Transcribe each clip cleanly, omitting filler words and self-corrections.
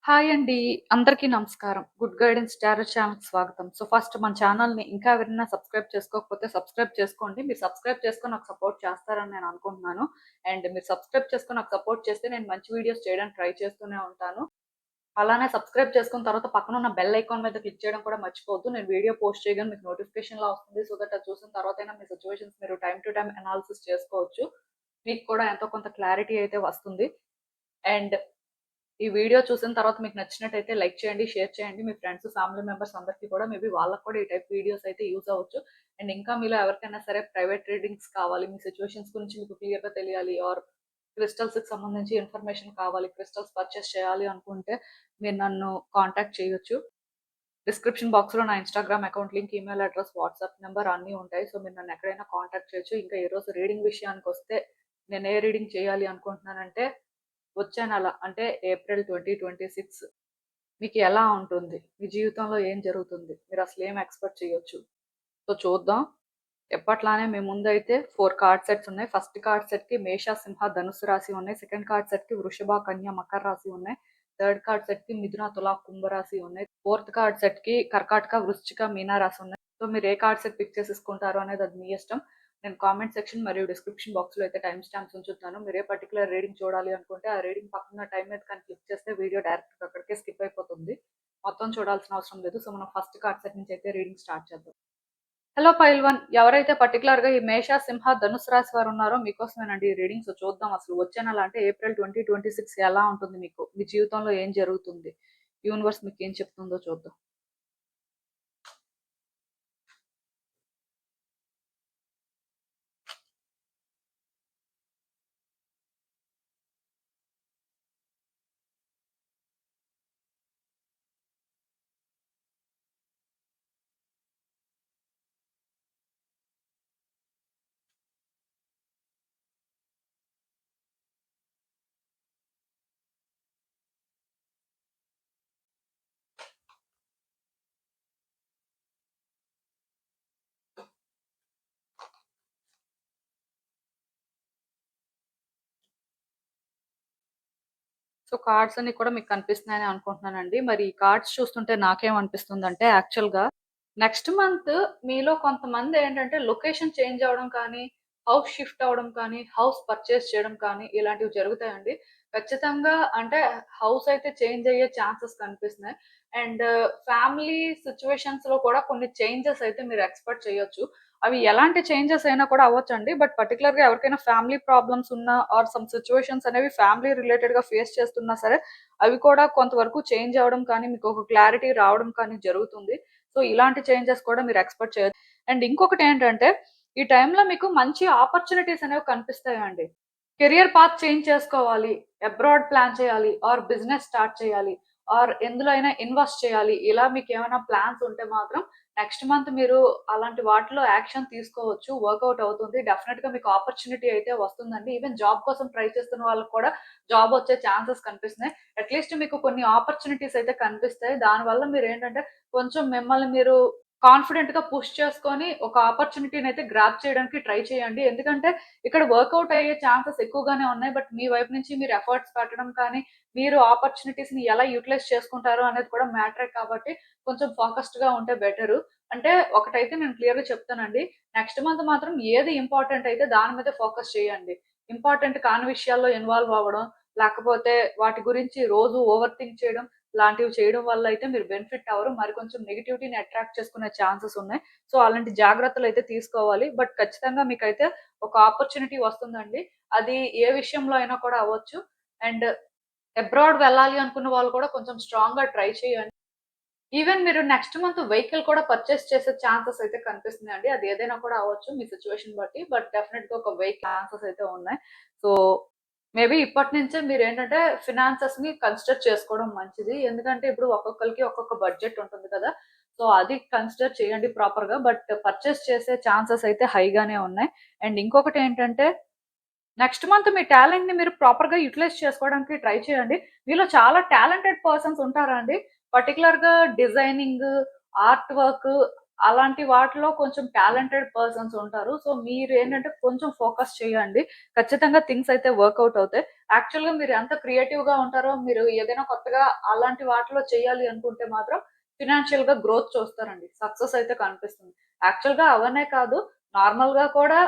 Hi అండి. అందరికీ నమస్కారం. గుడ్ గైడెన్స్ టారో ఛానల్‌కి స్వాగతం. సో, ఫస్ట్ మన ఛానల్‌ని ఇంకా ఎవరైనా సబ్స్క్రైబ్ చేసుకోకపోతే సబ్స్క్రైబ్ చేసుకోండి. మీరు సబ్స్క్రైబ్ చేసుకొని నాకు సపోర్ట్ చేస్తారని నేను అనుకుంటున్నాను. అండ్ మీరు సబ్స్క్రైబ్ చేసుకొని నాకు సపోర్ట్ చేస్తే నేను మంచి వీడియోస్ చేయడానికి ట్రై చేస్తూనే ఉంటాను. అలానే సబ్స్క్రైబ్ చేసుకున్న తర్వాత పక్కన ఉన్న బెల్ ఐకాన్ మీద క్లిక్ చేయడం కూడా మర్చిపోవద్దు. నేను వీడియో పోస్ట్ చేయగానే మీకు నోటిఫికేషన్‌లా వస్తుంది. సో దట్ అది చూసిన తర్వాతైనా మీ సిట్యుయేషన్స్ మీరు టైమ్ టు టైమ్ అనాలిసిస్ చేసుకోవచ్చు. మీకు కూడా ఎంతో కొంత క్లారిటీ అయితే వస్తుంది. అండ్ ఈ వీడియో చూసిన తర్వాత మీకు నచ్చినట్టయితే లైక్ చేయండి, షేర్ చేయండి. మీ ఫ్రెండ్స్, ఫ్యామిలీ మెంబర్స్ అందరికీ కూడా మేబీ వాళ్ళకి కూడా ఈ టైప్ వీడియోస్ అయితే యూజ్ అవ్వచ్చు. అండ్ ఇంకా మీలో ఎవరికైనా సరే ప్రైవేట్ రీడింగ్స్ కావాలి, మీ సిట్యుయేషన్స్ గురించి మీకు క్లియర్‌గా తెలియాలి ఆర్ క్రిస్టల్స్‌కి సంబంధించి ఇన్ఫర్మేషన్ కావాలి, క్రిస్టల్స్ పర్చేస్ చేయాలి అనుకుంటే మీరు నన్ను కాంటాక్ట్ చేయొచ్చు. డిస్క్రిప్షన్ బాక్స్‌లో నా Instagram account link, email address, WhatsApp number అన్నీ ఉంటాయి. సో మీరు నన్ను ఎక్కడైనా కాంటాక్ట్ చేయొచ్చు. ఇంకా ఈరోజు రీడింగ్ విషయానికొస్తే నేను ఏ రీడింగ్ చేయాలి అనుకుంటున్నానంటే వచ్చే నెల అంటే ఏప్రిల్ 2026 మీకు ఎలా ఉంటుంది? మీ జీవితంలో ఏం జరుగుతుంది? మీరసలు ఏం ఎక్స్‌పెక్ట్ చేయొచ్చు? సో చూద్దాం. ఎప్పట్లానే మీ ముందైతే 4 కార్డ్ సెట్స్ ఉన్నాయి. ఫస్ట్ కార్డ్ సెట్‌కి మేష, సింహ, ధనుస్సు రాశి ఉన్నాయి. సెకండ్ కార్డ్ సెట్‌కి వృషభ, కన్య, మకర రాశి ఉన్నాయి. థర్డ్ కార్డ్ సెట్‌కి మిథున, తుల, కుంభ రాశి ఉన్నాయి. ఫోర్త్ కార్డ్ సెట్‌కి కర్కాటక, వృశ్చిక, మీన రాశి ఉన్నాయి. సో మీరు ఏ కార్డ్ సెట్ పిక్ చేసేసుకుంటారో అనేది అది మీ ఇష్టం. నేను కామెంట్ సెక్షన్ మరియు డిస్క్రిప్షన్ బాక్స్‌లో అయితే టైమ్ స్టాంప్స్ ఉంచుతాను. మీరు ఏ పర్టిక్యులర్ రీడింగ్ చూడాలి అనుకుంటే ఆ రీడింగ్ పక్కన టైం మీద కానీ క్లిక్ చేస్తే వీడియో డైరెక్ట్‌గా అక్కడికే స్కిప్ అయిపోతుంది. మొత్తం చూడాల్సిన అవసరం లేదు. సో మనం ఫస్ట్ కార్డ్ సెట్ నుంచి అయితే రీడింగ్ స్టార్ట్ చేద్దాం. హలో పైల్వాన్, ఎవరైతే పర్టికులర్‌గా ఈ మేష, సింహ, ధనుస్సు రాశి వారు ఉన్నారో మీకోసమేనండి ఈ రీడింగ్. సో చూద్దాం అసలు వచ్చే నెల అంటే ఏప్రిల్ 2026 ఎలా ఉంటుంది మీకు? మీ జీవితంలో ఏం జరుగుతుంది? యూనివర్స్ మీకేం చెప్తుందో చూద్దాం. సో కార్డ్స్ అన్ని కూడా మీకు కనిపిస్తున్నాయని అనుకుంటున్నానండి. మరి ఈ కార్డ్స్ చూస్తుంటే నాకేమనిపిస్తుందంటే యాక్చువల్‌గా నెక్స్ట్ మంత్ మీలో కొంతమంది ఏంటంటే లొకేషన్ చేంజ్ అవ్వడం కానీ, హౌస్ షిఫ్ట్ అవ్వడం కానీ, హౌస్ పర్చేస్ చేయడం కానీ ఇలాంటివి జరుగుతాయండి. ఖచ్చితంగా అంటే హౌస్ అయితే చేంజ్ అయ్యే ఛాన్సెస్ కనిపిస్తున్నాయి. అండ్ ఫ్యామిలీ సిట్యుయేషన్స్‌లో కూడా కొన్ని చేంజెస్ అయితే మీరు ఎక్స్‌పెక్ట్ చేయొచ్చు. అవి ఎలాంటి చేంజెస్ అయినా కూడా అవ్వొచ్చండి. బట్ పర్టిక్యులర్‌గా ఎవరికైనా ఫ్యామిలీ ప్రాబ్లమ్స్ ఉన్నా ఆర్ సమ్ సిట్యుయేషన్స్ అనేవి ఫ్యామిలీ రిలేటెడ్‌గా ఫేస్ చేస్తున్నా సరే, అవి కూడా కొంతవరకు చేంజ్ అవ్వడం కానీ, మీకు ఒక క్లారిటీ రావడం కానీ జరుగుతుంది. సో, ఇలాంటి చేంజెస్ కూడా మీరు ఎక్స్‌పెక్ట్ చేయొచ్చు. అండ్ ఇంకొకటేంటంటే, ఈ టైంలో మీకు మంచి ఆపర్చునిటీస్ అనేవి కనిపిస్తాయండి. కెరియర్ పాత్ చేంజ్ చేసుకోవాలి, అబ్రాడ్ ప్లాన్ చేయాలి, ఆర్ బిజినెస్ స్టార్ట్ చేయాలి, ఆర్ ఎందులో అయినా ఇన్వెస్ట్ చేయాలి. ఇలా మీకేమైనా ప్లాన్స్ ఉంటే మాత్రం నెక్స్ట్ మంత్ మీరు అలాంటి వాటిలో యాక్షన్ తీసుకోవచ్చు. వర్కౌట్ అవుతుంది. డెఫినిట్‌గా మీకు ఆపర్చునిటీ అయితే వస్తుందండి. ఈవెన్ జాబ్ కోసం ట్రై చేస్తున్న వాళ్ళకి కూడా జాబ్ వచ్చే ఛాన్సెస్ కనిపిస్తున్నాయి. అట్‌లీస్ట్ మీకు కొన్ని ఆపర్చునిటీస్ అయితే కనిపిస్తాయి. దానివల్ల మీరేంటంటే కొంచెం మిమ్మల్ని మీరు కాన్ఫిడెంట్‌గా పుష్ చేసుకొని ఒక ఆపర్చునిటీనైతే గ్రాబ్ చేయడానికి ట్రై చేయండి. ఎందుకంటే ఇక్కడ వర్కౌట్ అయ్యే ఛాన్సెస్ ఎక్కువగానే ఉన్నాయి. బట్ మీ వైపు నుంచి మీరు ఎఫర్ట్స్ పెట్టడం కానీ, మీరు ఆపర్చునిటీస్‌ని ఎలా యుటిలైజ్ చేసుకుంటారో అనేది కూడా మ్యాటరే కాబట్టి కొంచెం ఫోకస్డ్‌గా ఉంటే బెటరు. అంటే ఒకటైతే నేను క్లియర్‌గా చెప్తానండి. నెక్స్ట్ మంత్ మాత్రం ఏది ఇంపార్టెంట్ అయితే దాని మీదే ఫోకస్ చేయండి. ఇంపార్టెంట్ కాని విషయాల్లో ఇన్వాల్వ్ అవ్వడం, లేకపోతే వాటి గురించి రోజు ఓవర్ థింక్ చేయడం లాంటివి చేయడం వల్ల అయితే మీరు బెనిఫిట్ అవ్వరు. మరి కొంచెం నెగటివిటీని అట్రాక్ట్ చేసుకునే ఛాన్సెస్ ఉన్నాయి. సో, అలాంటి జాగ్రత్తలైతే తీసుకోవాలి. బట్ ఖచ్చితంగా మీకైతే ఒక ఆపర్చునిటీ వస్తుందండి. అది ఏ విషయంలో అయినా కూడా అవ్వచ్చు. అండ్ అబ్రాడ్ వెళ్ళాలి అనుకున్న వాళ్ళు కూడా కొంచెం స్ట్రాంగ్‌గా ట్రై చేయండి. ఈవెన్ మీరు నెక్స్ట్ మంత్ వెహికల్ కూడా పర్చేస్ చేసే ఛాన్సెస్ అయితే కనిపిస్తున్నాయండి. అది ఏదైనా కూడా అవ్వచ్చు మీ సిట్యుయేషన్ బట్టి. బట్ డెఫినిట్‌గా ఒక వెహికల్ ఛాన్సెస్ అయితే ఉన్నాయి. సో, మేబీ ఇప్పటి నుంచే మీరేంటంటే ఫినాన్సెస్‌ని కన్సిడర్ చేసుకోవడం మంచిది. ఎందుకంటే ఇప్పుడు ఒక్కొక్కళ్ళకి ఒక్కొక్క బడ్జెట్ ఉంటుంది కదా! సో, అది కన్సిడర్ చేయండి ప్రాపర్‌గా. బట్ పర్చేస్ చేసే ఛాన్సెస్ అయితే హైగానే ఉన్నాయి. అండ్ ఇంకొకటేంటంటే నెక్స్ట్ మంత్ మీ టాలెంట్‌ని మీరు ప్రాపర్‌గా యుటిలైజ్ చేసుకోవడానికి ట్రై చేయండి. మీలో చాలా టాలెంటెడ్ పర్సన్స్ ఉంటారా అండి? పర్టిక్యులర్‌గా డిజైనింగ్, ఆర్ట్ వర్క్ అలాంటి వాటిలో కొంచెం టాలెంటెడ్ పర్సన్స్ ఉంటారు. సో, మీరేంటంటే కొంచెం ఫోకస్ చేయండి. ఖచ్చితంగా థింగ్స్ అయితే వర్కౌట్ అవుతాయి. యాక్చువల్‌గా మీరు ఎంత క్రియేటివ్‌గా ఉంటారో, మీరు ఏదైనా కొత్తగా అలాంటి వాటిలో చేయాలి అనుకుంటే మాత్రం ఫినాన్షియల్‌గా గ్రోత్ చూస్తారండి. సక్సెస్ అయితే కనిపిస్తుంది. యాక్చువల్‌గా అవనే కాదు, నార్మల్‌గా కూడా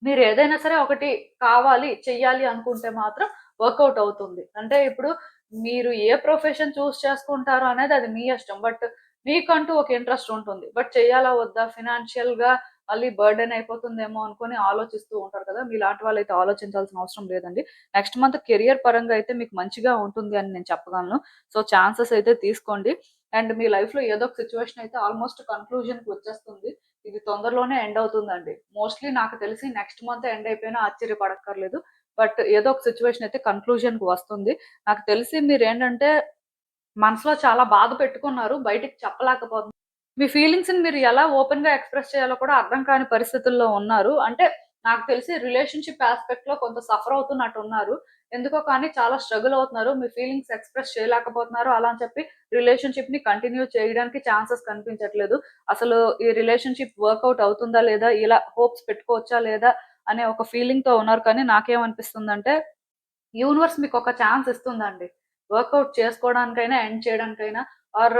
మీరేదైనా సరే ఒకటి కావాలి, చెయ్యాలి అనుకుంటే మాత్రం వర్కౌట్ అవుతుంది. అంటే ఇప్పుడు మీరు ఏ ప్రొఫెషన్ చేసుకుంటారు అనేది అది మీ ఇష్టం. బట్ మీకంటూ ఒక ఇంట్రెస్ట్ ఉంటుంది. బట్ చెయ్యాలా వద్దా? ఫినాన్షియల్‌గా మళ్ళీ బర్డెన్ అయిపోతుందేమో అనుకోని ఆలోచిస్తూ ఉంటారు కదా! మీలాంటి వాళ్ళైతే ఆలోచించాల్సిన అవసరం లేదండి. నెక్స్ట్ మంత్ కెరియర్ పరంగా అయితే మీకు మంచిగా ఉంటుంది అని నేను చెప్పగలను. సో, ఛాన్సెస్ అయితే తీసుకోండి. అండ్ మీ లైఫ్‌లో ఏదో ఒక సిట్యుయేషన్ అయితే ఆల్‌మోస్ట్ కన్క్లూజన్‌కి వచ్చేస్తుంది. ఇది తొందరలోనే ఎండ్ అవుతుందండి. మోస్ట్‌లీ నాకు తెలిసి నెక్స్ట్ మంత్ ఎండ్ అయిపోయినా ఆశ్చర్యపడక్కర్లేదు. బట్ ఏదో ఒక సిట్యుయేషన్ అయితే కన్క్లూజన్‌కి వస్తుంది. నాకు తెలిసి మీరేంటంటే మనసులో చాలా బాధ పెట్టుకున్నారు. బయటికి చెప్పలేకపోతున్నారు. మీ ఫీలింగ్స్‌ని మీరు ఎలా ఓపెన్‌గా ఎక్స్‌ప్రెస్ చేయాలో కూడా అర్థం కాని పరిస్థితుల్లో ఉన్నారు. అంటే నాకు తెలిసి రిలేషన్‌షిప్ యాస్పెక్ట్‌లో కొంత సఫర్ అవుతున్నట్టున్నారు. ఎందుకో కానీ చాలా స్ట్రగుల్ అవుతున్నారు. మీ ఫీలింగ్స్ ఎక్స్‌ప్రెస్ చేయలేకపోతున్నారు. అలా అని చెప్పి రిలేషన్‌షిప్‌ని కంటిన్యూ చేయడానికి ఛాన్సెస్ కనిపించట్లేదు. అసలు ఈ రిలేషన్‌షిప్ వర్కౌట్ అవుతుందా లేదా? ఇలా హోప్స్ పెట్టుకోవచ్చా లేదా? అనే ఒక ఫీలింగ్‌తో ఉన్నారు. కానీ నాకేమనిపిస్తుందంటే యూనివర్స్ మీకొక ఛాన్స్ ఇస్తుందండి. వర్కౌట్ చేసుకోవడానికైనా, ఎండ్ చేయడానికైనా ఆర్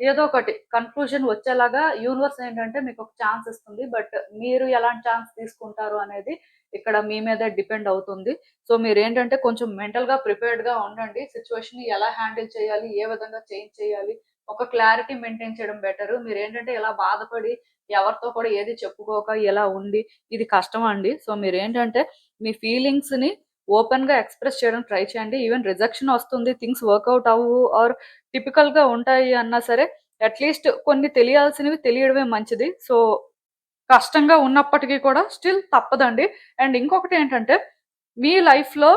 ఏదో ఒకటి కన్క్లూజన్ వచ్చేలాగా యూనివర్స్ ఏంటంటే మీకొక ఛాన్స్ ఇస్తుంది. బట్ మీరు ఎలాంటి ఛాన్స్ తీసుకుంటారు అనేది ఇక్కడ మీ మీదే డిపెండ్ అవుతుంది. సో, మీరేంటంటే కొంచెం మెంటల్‌గా ప్రిపేర్డ్‌గా ఉండండి. సిట్యుయేషన్‌ని ఎలా హ్యాండిల్ చేయాలి? ఏ విధంగా చేంజ్ చేయాలి? ఒక క్లారిటీ మెయింటైన్ చేయడం బెటరు. మీరేంటంటే ఇలా బాధపడి ఎవరితో కూడా ఏది చెప్పుకోక ఇలా ఉండి ఇది కష్టమండి. సో, మీరేంటంటే మీ ఫీలింగ్స్‌ని ఓపెన్‌గా ఎక్స్‌ప్రెస్ చేయడానికి ట్రై చేయండి. ఈవెన్ రిజెక్షన్ వస్తుంది. థింగ్స్ వర్కౌట్ అవ్వవు ఆర్ టిపికల్‌గా ఉంటాయి అన్నా సరే, అట్‌లీస్ట్ కొన్ని తెలియాల్సినవి తెలియడమే మంచిది. సో, కష్టంగా ఉన్నప్పటికీ కూడా స్టిల్ తప్పదండి. అండ్ ఇంకొకటేంటంటే, మీ లైఫ్‌లో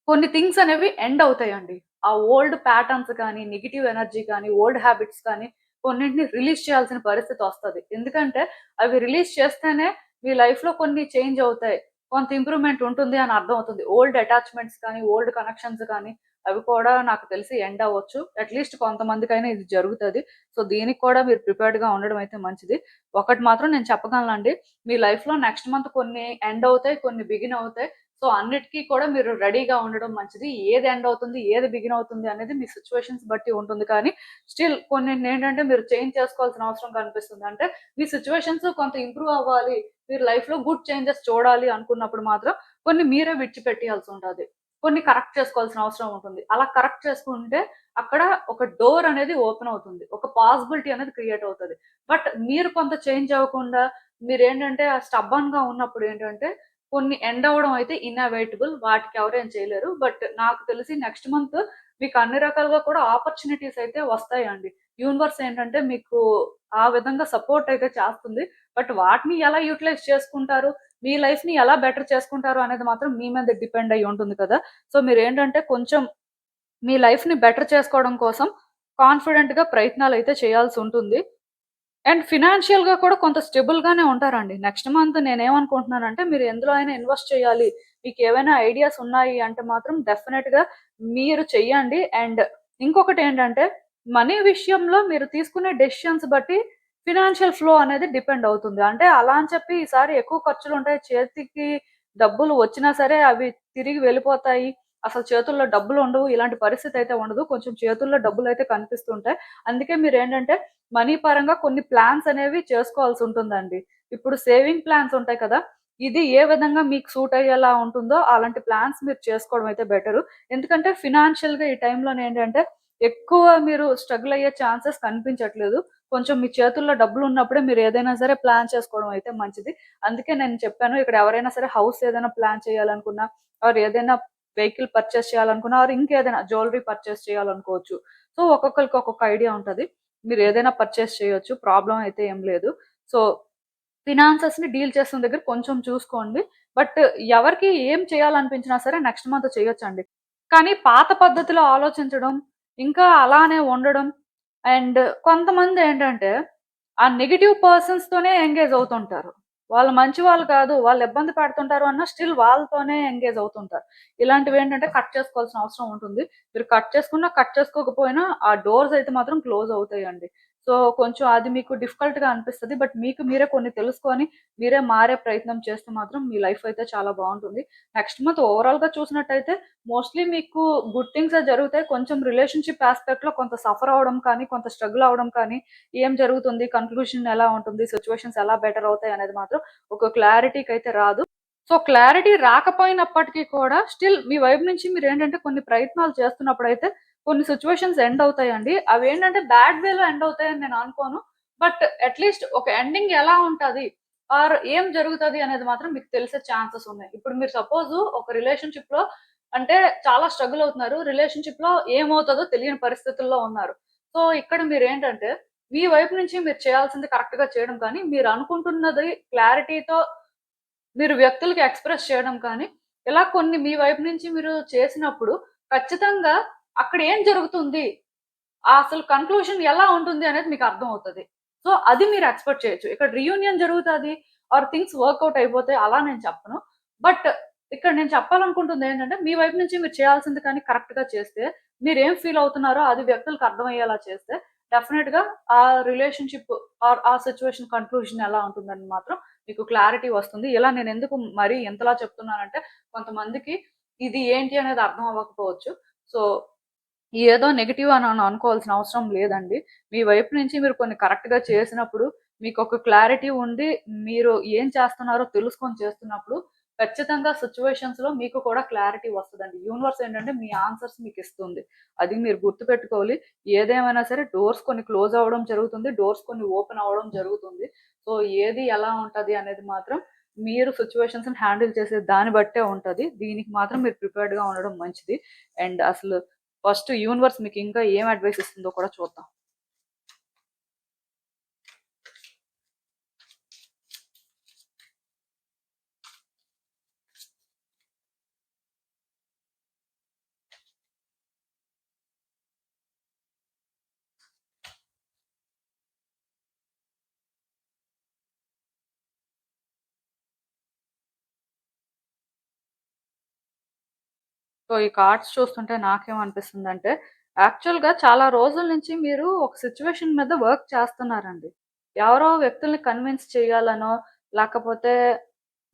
కొన్ని థింగ్స్ అనేవి ఎండ్ అవుతాయండి. ఆ ఓల్డ్ ప్యాటర్న్స్ కానీ, నెగెటివ్ ఎనర్జీ కానీ, ఓల్డ్ హ్యాబిట్స్ కానీ కొన్నింటిని రిలీజ్ చేయాల్సిన పరిస్థితొస్తది. ఎందుకంటే అవి రిలీజ్ చేస్తేనే మీ లైఫ్‌లో కొన్ని చేంజ్ అవుతాయి. కొంత ఇంప్రూవ్‌మెంట్ ఉంటుంది అని అర్థమవుతుంది. ఓల్డ్ అటాచ్‌మెంట్స్ కానీ, ఓల్డ్ కనెక్షన్స్ కానీ అవి కూడా నాకు తెలిసి ఎండ్ అవ్వచ్చు. అట్‌లీస్ట్ కొంతమందికైనా ఇది జరుగుతది. సో, దీనికి కూడా మీరు ప్రిపేర్డ్‌గా ఉండడం అయితే మంచిది. ఒకటి మాత్రం నేను చెప్పగలనండి. మీ లైఫ్‌లో నెక్స్ట్ మంత్ కొన్ని ఎండ్ అవుతాయి. కొన్ని బిగిన్ అవుతాయి. సో, అన్నిటికి కూడా మీరు రెడీగా ఉండడం మంచిది. ఏది ఎండ్ అవుతుంది, ఏది బిగిన్ అవుతుంది అనేది మీ సిట్యుయేషన్స్ బట్టి ఉంటుంది. కానీ స్టిల్ కొన్నింటినేంటంటే మీరు చేంజ్ చేసుకోవాల్సిన అవసరం కనిపిస్తుంది. అంటే మీ సిట్యుయేషన్స్ కొంత ఇంప్రూవ్ అవ్వాలి. మీరు లైఫ్‌లో గుడ్ చేంజెస్ చూడాలి అనుకున్నప్పుడు మాత్రం కొన్ని మీరే విడిచిపెట్టేయాల్సుంటది. కొన్ని కరెక్ట్ చేసుకోవాల్సిన అవసరం ఉంటుంది. అలా కరెక్ట్ చేసుకుంటే అక్కడ ఒక డోర్ అనేది ఓపెన్ అవుతుంది. ఒక పాసిబిలిటీ అనేది క్రియేట్ అవుతది. బట్ మీరు కొంత చేంజ్ అవ్వకుండా మీరేంటంటే స్టబ్బర్న్‌గా ఉన్నప్పుడు ఏంటంటే కొన్ని ఎండ్ అవ్వడం అయితే ఇన్‌ఎవిటబుల్. వాటికి ఎవరేం చేయలేరు. బట్ నాకు తెలిసి నెక్స్ట్ మంత్ మీకు అన్ని రకాలుగా కూడా ఆపర్చునిటీస్ అయితే వస్తాయండి. యూనివర్స్ ఏంటంటే మీకు ఆ విధంగా సపోర్ట్ అయితే చేస్తుంది. బట్ వాటిని ఎలా యుటిలైజ్ చేసుకుంటారు, మీ లైఫ్‌ని ఎలా బెటర్ చేసుకుంటారు అనేది మాత్రం మీ మీద డిపెండ్ అయ్యి ఉంటుంది కదా! సో, మీరేంటంటే కొంచెం మీ లైఫ్‌ని బెటర్ చేసుకోవడం కోసం కాన్ఫిడెంట్‌గా ప్రయత్నాలైతే చేయాల్సుంటుంది. అండ్ ఫినాన్షియల్‌గా కూడా కొంత స్టేబుల్‌గానే ఉంటారండి. నెక్స్ట్ మంత్ నేనేమనుకుంటున్నానంటే మీరు ఎందులో అయినా ఇన్వెస్ట్ చేయాలి. మీకేవైనా ఐడియాస్ ఉన్నాయి అంటే మాత్రం డెఫినెట్‌గా మీరు చెయ్యండి. అండ్ ఇంకొకటేంటంటే మనీ విషయంలో మీరు తీసుకునే డెసిషన్స్ బట్టి ఫినాన్షియల్ ఫ్లో అనేది డిపెండ్ అవుతుంది. అంటే అలా అని చెప్పి ఈసారి ఎక్కువ ఖర్చులుంటాయి. చేతికి డబ్బులు వచ్చినా సరే అవి తిరిగి వెళ్ళిపోతాయి. అసలు చేతుల్లో డబ్బులుండవు. ఇలాంటి పరిస్థితయితే ఉండదు. కొంచెం చేతుల్లో డబ్బులైతే కనిపిస్తుంటాయి. అందుకే మీరేంటంటే మనీ పరంగా కొన్ని ప్లాన్స్ అనేవి చేసుకోవాల్సుంటుందండి. ఇప్పుడు సేవింగ్ ప్లాన్స్ ఉంటాయి కదా! ఇది ఏ విధంగా మీకు సూట్ అయ్యేలా ఉంటుందో అలాంటి ప్లాన్స్ మీరు చేసుకోవడం అయితే బెటరు. ఎందుకంటే ఫినాన్షియల్‌గా ఈ టైంలోనేంటంటే ఎక్కువ మీరు స్ట్రగుల్ అయ్యే ఛాన్సెస్ కనిపించట్లేదు. కొంచెం మీ చేతుల్లో డబ్బులున్నప్పుడే మీరు ఏదైనా సరే ప్లాన్ చేసుకోవడం అయితే మంచిది. అందుకే నేను చెప్పాను ఇక్కడ ఎవరైనా సరే హౌస్ ఏదైనా ప్లాన్ చేయాలనుకున్నా ఆర్ ఏదైనా వెహికల్ పర్చేస్ చేయాలనుకున్నా ఆర్ ఇంకేదైనా జ్యువెల్లరీ పర్చేస్ చేయాలనుకోవచ్చు. సో, ఒక్కొక్కళ్ళకి ఒక్కొక్క ఐడియా ఉంటది. మీరేదైనా పర్చేస్ చేయొచ్చు. ప్రాబ్లమ్ అయితే ఏం లేదు. సో, ఫినాన్సెస్‌ని డీల్ చేస్తున్న దగ్గర కొంచెం చూసుకోండి. బట్ ఎవరికి ఏం చేయాలనిపించినా సరే నెక్స్ట్ మంత్ చేయొచ్చండి. కానీ పాత పద్ధతిలో ఆలోచించడం, ఇంకా అలానే ఉండడం అండ్ కొంతమందేంటంటే ఆ నెగెటివ్ పర్సన్స్‌తోనే ఎంగేజ్ అవుతుంటారు. వాళ్ళు మంచి వాళ్ళు కాదు. వాళ్ళు ఇబ్బంది పెడుతుంటారు అన్నా స్టిల్ వాళ్ళతోనే ఎంగేజ్ అవుతుంటారు. ఇలాంటివేంటంటే కట్ చేసుకోవాల్సిన అవసరం ఉంటుంది. మీరు కట్ చేసుకున్నా, కట్ చేసుకోకపోయినా ఆ డోర్స్ అయితే మాత్రం క్లోజ్ అవుతాయండి. సో, కొంచెం అది మీకు డిఫికల్ట్‌గా అనిపిస్తది. బట్ మీకు మీరే కొన్ని తెలుసుకొని, మీరే మారే ప్రయత్నం చేస్తే మాత్రం మీ లైఫ్ అయితే చాలా బావుంటుంది. నెక్స్ట్ మంత్ ఓవరాల్‌గా చూసినట్టయితే మోస్ట్‌లీ మీకు గుడ్ థింగ్సే జరుగుతాయి. కొంచెం రిలేషన్‌షిప్ యాస్పెక్ట్‌లో కొంత సఫర్ అవ్వడం కానీ, కొంత స్ట్రగుల్ అవ్వడం కానీ, ఏం జరుగుతుంది, కన్క్లూషన్ ఎలా ఉంటుంది, సిట్యుయేషన్స్ ఎలా బెటర్ అవుతాయి అనేది మాత్రం ఒక క్లారిటీకైతే రాదు. సో, క్లారిటీ రాకపోయినప్పటికీ కూడా స్టిల్ మీ వైపు నుంచి మీరేంటంటే కొన్ని ప్రయత్నాలు చేస్తున్నప్పుడైతే కొన్ని సిట్యుయేషన్స్ ఎండ్ అవుతాయండి. అవేంటంటే బ్యాడ్ వేలో ఎండ్ అవుతాయని నేను అనుకోను. బట్ అట్‌లీస్ట్ ఒక ఎండింగ్ ఎలా ఉంటది? ఆర్ ఏం జరుగుతది అనేది మాత్రం మీకు తెలిసే ఛాన్సెస్ ఉన్నాయి. ఇప్పుడు మీరు సపోజ్ ఒక రిలేషన్‌షిప్‌లో అంటే చాలా స్ట్రగుల్ అవుతున్నారు. రిలేషన్‌షిప్‌లో ఏమవుతదో తెలియని పరిస్థితుల్లో ఉన్నారు. సో, ఇక్కడ మీరేంటంటే మీ వైపు నుంచి మీరు చేయాల్సింది కరెక్ట్‌గా చేయడం కానీ, మీరు అనుకుంటున్నది క్లారిటీతో మీరు వ్యక్తులకి ఎక్స్‌ప్రెస్ చేయడం కానీ, ఇలా కొన్ని మీ వైపు నుంచి మీరు చేసినప్పుడు ఖచ్చితంగా అక్కడ ఏం జరుగుతుంది? అసలు కన్క్లూజన్ ఎలా ఉంటుంది అనేది మీకు అర్థమవుతది. సో, అది మీరు ఎక్స్‌పెక్ట్ చేయొచ్చు. ఇక్కడ రీయూనియన్ జరుగుతది ఆర్ థింగ్స్ వర్కౌట్ అయిపోతాయి అలా నేను చెప్పను. బట్ ఇక్కడ నేను చెప్పాలనుకుంటుందేంటంటే, మీ వైపు నుంచి మీరు చేయాల్సింది కానీ కరెక్ట్‌గా చేస్తే, మీరేం ఫీల్ అవుతున్నారో అది వ్యక్తులకు అర్థమయ్యేలా చేస్తే, డెఫినెట్‌గా ఆ రిలేషన్‌షిప్ ఆర్ ఆ సిట్యుయేషన్ కన్క్లూజన్ ఎలా ఉంటుందని మాత్రం మీకు క్లారిటీ వస్తుంది. ఇలా నేనెందుకు మరీ ఇంతలా చెప్తున్నానంటే, కొంతమందికి ఇది ఏంటి అనేది అర్థం అవ్వకపోవచ్చు. సో, ఏదో నెగెటివ్ అని అనుకోవాల్సిన అవసరం లేదండి. మీ వైపు నుంచి మీరు కొన్ని కరెక్ట్‌గా చేసినప్పుడు, మీకొక క్లారిటీ ఉండి, మీరు ఏం చేస్తున్నారో తెలుసుకొని చేస్తున్నప్పుడు, ఖచ్చితంగా సిట్యుయేషన్స్‌లో మీకు కూడా క్లారిటీ వస్తదండి. యూనివర్స్ ఏంటంటే మీ ఆన్సర్స్ మీకిస్తుంది. అది మీరు గుర్తుపెట్టుకోవాలి. ఏదేమైనా సరే డోర్స్ కొన్ని క్లోజ్ అవ్వడం జరుగుతుంది. డోర్స్ కొన్ని ఓపెన్ అవ్వడం జరుగుతుంది. సో, ఏది ఎలా ఉంటది అనేది మాత్రం మీరు సిట్యుయేషన్స్‌ని హ్యాండిల్ చేసే దాన్ని బట్టే ఉంటది. దీనికి మాత్రం మీరు ప్రిపేర్డ్‌గా ఉండడం మంచిది. అండ్ అసలు ఫస్ట్ యూనివర్స్ మీకు ఇంకా ఏం అడ్వైస్ ఇస్తుందో కూడా చూద్దాం. సో, ఈ కార్డ్స్ చూస్తుంటే నాకేమనిపిస్తుందంటే, యాక్చువల్‌గా చాలా రోజుల నుంచి మీరు ఒక సిట్యుయేషన్ మీద వర్క్ చేస్తున్నారండి. ఎవరో వ్యక్తుల్ని కన్విన్స్ చేయాలనో, లేకపోతే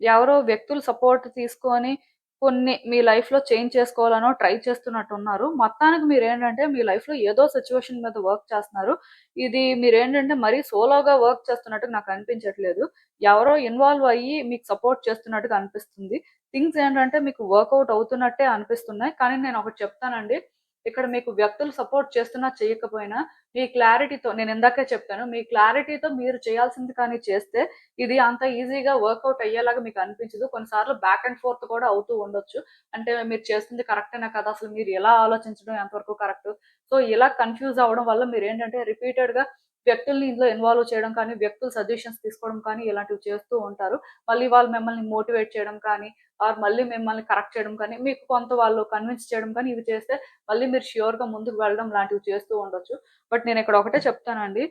ఎవరో వ్యక్తుల సపోర్ట్ తీసుకొని కొన్ని మీ లైఫ్‌లో చేంజ్ చేసుకోవాలనో ట్రై చేస్తున్నట్టున్నారు. మొత్తానికి మీరేంటంటే మీ లైఫ్‌లో ఏదో సిట్యుయేషన్ మీద వర్క్ చేస్తున్నారు. ఇది మీరేంటంటే మరీ సోలోగా వర్క్ చేస్తున్నట్టుగా నాకు అనిపించట్లేదు. ఎవరో ఇన్వాల్వ్ అయ్యి మీకు సపోర్ట్ చేస్తున్నట్టుగా అనిపిస్తుంది. థింగ్స్ ఏంటంటే మీకు వర్కౌట్ అవుతున్నట్టే అనిపిస్తున్నాయి. కానీ నేనొకటి చెప్తానండి. ఇక్కడ మీకు వ్యక్తులు సపోర్ట్ చేస్తున్నా, చేయకపోయినా మీ క్లారిటీతో నేనిందాకే చెప్పాను. మీ క్లారిటీతో మీరు చేయాల్సింది కానీ చేస్తే ఇది అంత ఈజీగా వర్కౌట్ అయ్యేలాగా మీకు అనిపించదు. కొన్నిసార్లు బ్యాక్ అండ్ ఫోర్త్ కూడా అవుతూ ఉండొచ్చు. అంటే మీరు చేస్తుంది కరెక్టేనా కదా! అసలు మీరు ఎలా ఆలోచించడం ఎంతవరకు కరెక్టు? సో, ఇలా కన్‌ఫ్యూజ్ అవ్వడం వల్ల మీరేంటంటే రిపీటెడ్‌గా వ్యక్తుల్ని ఇందులో ఇన్వాల్వ్ చేయడం కానీ, వ్యక్తుల సజెషన్స్ తీసుకోవడం కానీ ఇలాంటివి చేస్తూ ఉంటారు. మళ్ళీ వాళ్ళు మిమ్మల్ని మోటివేట్ చేయడం కానీ, ఆర్ మళ్ళీ మిమ్మల్ని కరెక్ట్ చేయడం కానీ, మీకు కొంత వాళ్ళు కన్విన్స్ చేయడం కానీ ఇవి చేస్తే మళ్ళీ మీరు ష్యూర్‌గా ముందుకు వెళ్ళడం లాంటివి చేస్తూ ఉండొచ్చు. బట్ నేనిక్కడ ఒకటే చెప్తానండి.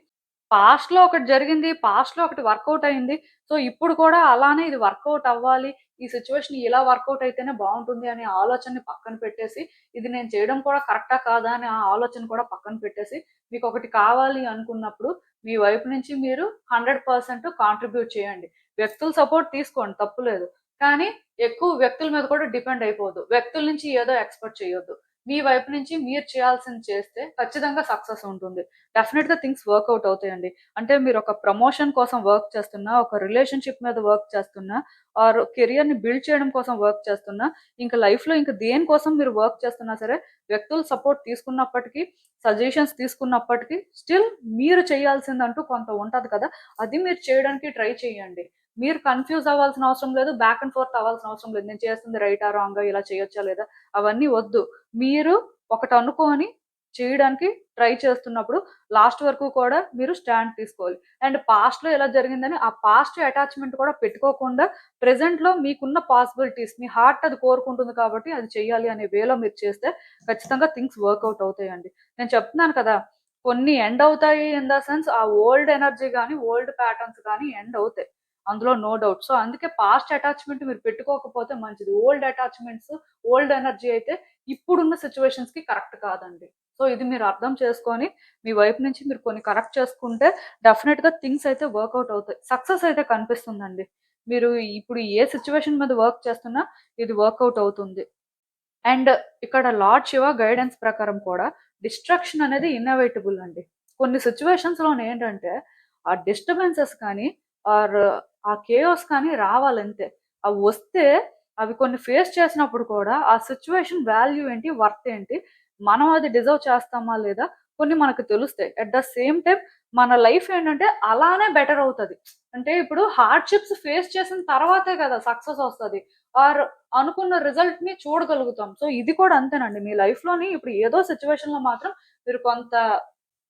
పాస్ట్‌లో ఒకటి జరిగింది. పాస్ట్‌లో ఒకటి వర్కౌట్ అయింది. సో, ఇప్పుడు కూడా అలానే ఇది వర్కౌట్ అవ్వాలి. ఈ సిట్యుయేషన్ ఇలా వర్కౌట్ అయితేనే బావుంటుంది అనే ఆలోచనని పక్కన పెట్టేసి, ఇది నేను చేయడం కూడా కరెక్టా? కాదా? అనే ఆ ఆలోచన కూడా పక్కన పెట్టేసి, మీకొకటి కావాలి అనుకున్నప్పుడు మీ వైపు నుంచి మీరు 100% కాంట్రిబ్యూట్ చేయండి. వ్యక్తుల సపోర్ట్ తీసుకోండి తప్పులేదు. కానీ ఎక్కువ వ్యక్తుల మీద కూడా డిపెండ్ అయిపోవద్దు. వ్యక్తుల నుంచి ఏదో ఎక్స్‌పెక్ట్ చేయొద్దు. మీ వైపు నుంచి మీరు చేయాల్సింది చేస్తే ఖచ్చితంగా సక్సెస్ ఉంటుంది. డెఫినిట్‌గా థింగ్స్ వర్కౌట్ అవుతాయండి. అంటే మీరొక ప్రమోషన్ కోసం వర్క్ చేస్తున్నా, ఒక రిలేషన్‌షిప్ మీద వర్క్ చేస్తున్నా, ఆర్ కెరియర్‌ని బిల్డ్ చేయడం కోసం వర్క్ చేస్తున్నా, ఇంక లైఫ్‌లో ఇంక దేనికోసం మీరు వర్క్ చేస్తున్నా సరే, వ్యక్తుల సపోర్ట్ తీసుకున్నప్పటికీ, సజెషన్స్ తీసుకున్నప్పటికీ, స్టిల్ మీరు చేయాల్సిందంటూ కొంత ఉంటది కదా! అది మీరు చేయడానికి ట్రై చేయండి. మీరు కన్‌ఫ్యూజ్ అవ్వాల్సిన అవసరం లేదు. బ్యాక్ అండ్ ఫోర్త్ అవ్వాల్సిన అవసరం లేదు. నేను చేస్తుంది రైటా? రాంగా? ఇలా చేయొచ్చా? లేదా? అవన్నీ వద్దు. మీరు ఒకటనుకోని చేయడానికి ట్రై చేస్తున్నప్పుడు లాస్ట్ వరకు కూడా మీరు స్టాండ్ తీసుకోవాలి. అండ్ పాస్ట్‌లో ఎలా జరిగిందని ఆ పాస్ట్ అటాచ్‌మెంట్ కూడా పెట్టుకోకుండా ప్రెజెంట్‌లో మీకున్న పాసిబిలిటీస్ మీ హార్ట్ అది కోరుకుంటుంది కాబట్టి అది చెయ్యాలి అనే వేలో మీరు చేస్తే ఖచ్చితంగా థింగ్స్ వర్కౌట్ అవుతాయండి. నేను చెప్తున్నాను కదా! కొన్ని ఎండ్ అవుతాయి ఇన్ ద సెన్స్ ఆ ఓల్డ్ ఎనర్జీ గాని, ఓల్డ్ ప్యాటర్న్స్ గాని ఎండ్ అవుతాయి. అందులో నో డౌట్. సో, అందుకే పాస్ట్ అటాచ్‌మెంట్ మీరు పెట్టుకోకపోతే మంచిది. ఓల్డ్ అటాచ్‌మెంట్స్, ఓల్డ్ ఎనర్జీ అయితే ఇప్పుడున్న సిచ్యువేషన్స్‌కి కరెక్ట్ కాదండి. సో, ఇది మీరు అర్థం చేసుకొని, మీ వైపు నుంచి మీరు కొన్ని కరెక్ట్ చేసుకుంటే డెఫినిట్‌గా థింగ్స్ అయితే వర్కౌట్ అవుతాయి. సక్సెస్ అయితే కనిపిస్తుందండి. మీరు ఇప్పుడు ఏ సిచ్యువేషన్ మీద వర్క్ చేస్తున్నా ఇది వర్కౌట్ అవుతుంది. అండ్ ఇక్కడ లార్డ్ శివ గైడెన్స్ ప్రకారం కూడా డిస్ట్రాక్షన్ అనేది ఇన్నోవేటబుల్ అండి. కొన్ని సిట్యుయేషన్స్‌లోనేంటంటే, ఆ డిస్టర్బెన్సెస్ కానీ, ఆర్ ఆ కేయాస్ కానీ రావాలంతే. అవి వస్తే అవి కొన్ని ఫేస్ చేసినప్పుడు కూడా ఆ సిట్యుయేషన్ వాల్యూ ఏంటి? వర్త్ ఏంటి? మనం అది డిజర్వ్ చేస్తామా లేదా? కొన్ని మనకు తెలుస్తాయి. అట్ ద సేమ్ టైమ్ మన లైఫ్ ఏంటంటే అలానే బెటర్ అవుతది. అంటే ఇప్పుడు హార్డ్‌షిప్స్ ఫేస్ చేసిన తర్వాతే కదా సక్సెస్ వస్తది. ఆర్ అనుకున్న రిజల్ట్‌ని చూడగలుగుతాం. సో, ఇది కూడా అంతేనండి. మీ లైఫ్‌లోని ఇప్పుడు ఏదో సిట్యుయేషన్‌లో మాత్రం మీరు కొంత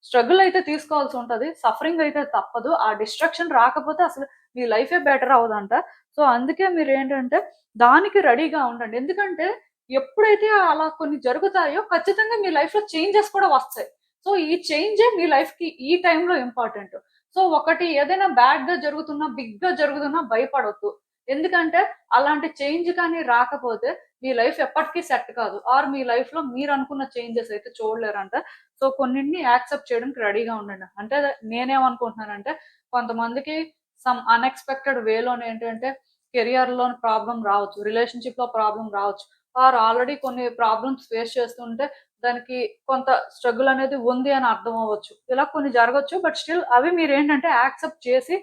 స్ట్రగుల్ అయితే తీసుకోవాల్సుంటది. సఫరింగ్ అయితే తప్పదు. ఆ డిస్ట్రాక్షన్ రాకపోతే అసలు మీ లైఫే బెటర్ అవ్వదంట. సో, అందుకే మీరేంటంటే దానికి రెడీగా ఉండండి. ఎందుకంటే ఎప్పుడైతే అలా కొన్ని జరుగుతాయో ఖచ్చితంగా మీ లైఫ్‌లో చేంజెస్ కూడా వస్తాయి. సో, ఈ చేంజే మీ లైఫ్‌కి ఈ టైంలో ఇంపార్టెంట్. సో, ఒకటి ఏదైనా బ్యాడ్‌గా జరుగుతున్నా, బిగ్‌గా జరుగుతున్నా భయపడొద్దు. ఎందుకంటే అలాంటి చేంజ్ కానీ రాకపోతే మీ లైఫ్ ఎప్పటికీ సెట్ కాదు. ఆర్ మీ లైఫ్‌లో మీరనుకున్న చేంజెస్ అయితే చూడలేరంట. సో, కొన్నిటిని యాక్సెప్ట్ చేయడానికి రెడీగా ఉండండి. అంటే నేనేమనుకుంటున్నానంటే కొంతమందికి సమ్ అన్‌ఎక్స్‌పెక్టెడ్ వేలోనేంటంటే కెరియర్‌లోని ప్రాబ్లమ్ రావచ్చు. రిలేషన్‌షిప్‌లో ప్రాబ్లమ్ రావచ్చు. ఆర్ ఆల్రెడీ కొన్ని ప్రాబ్లమ్స్ ఫేస్ చేస్తుంటే దానికి కొంత స్ట్రగుల్ అనేది ఉంది అని అర్థం అవ్వచ్చు. ఇలా కొన్ని జరగొచ్చు. బట్ స్టిల్ అవి మీరేంటంటే యాక్సెప్ట్ చేసి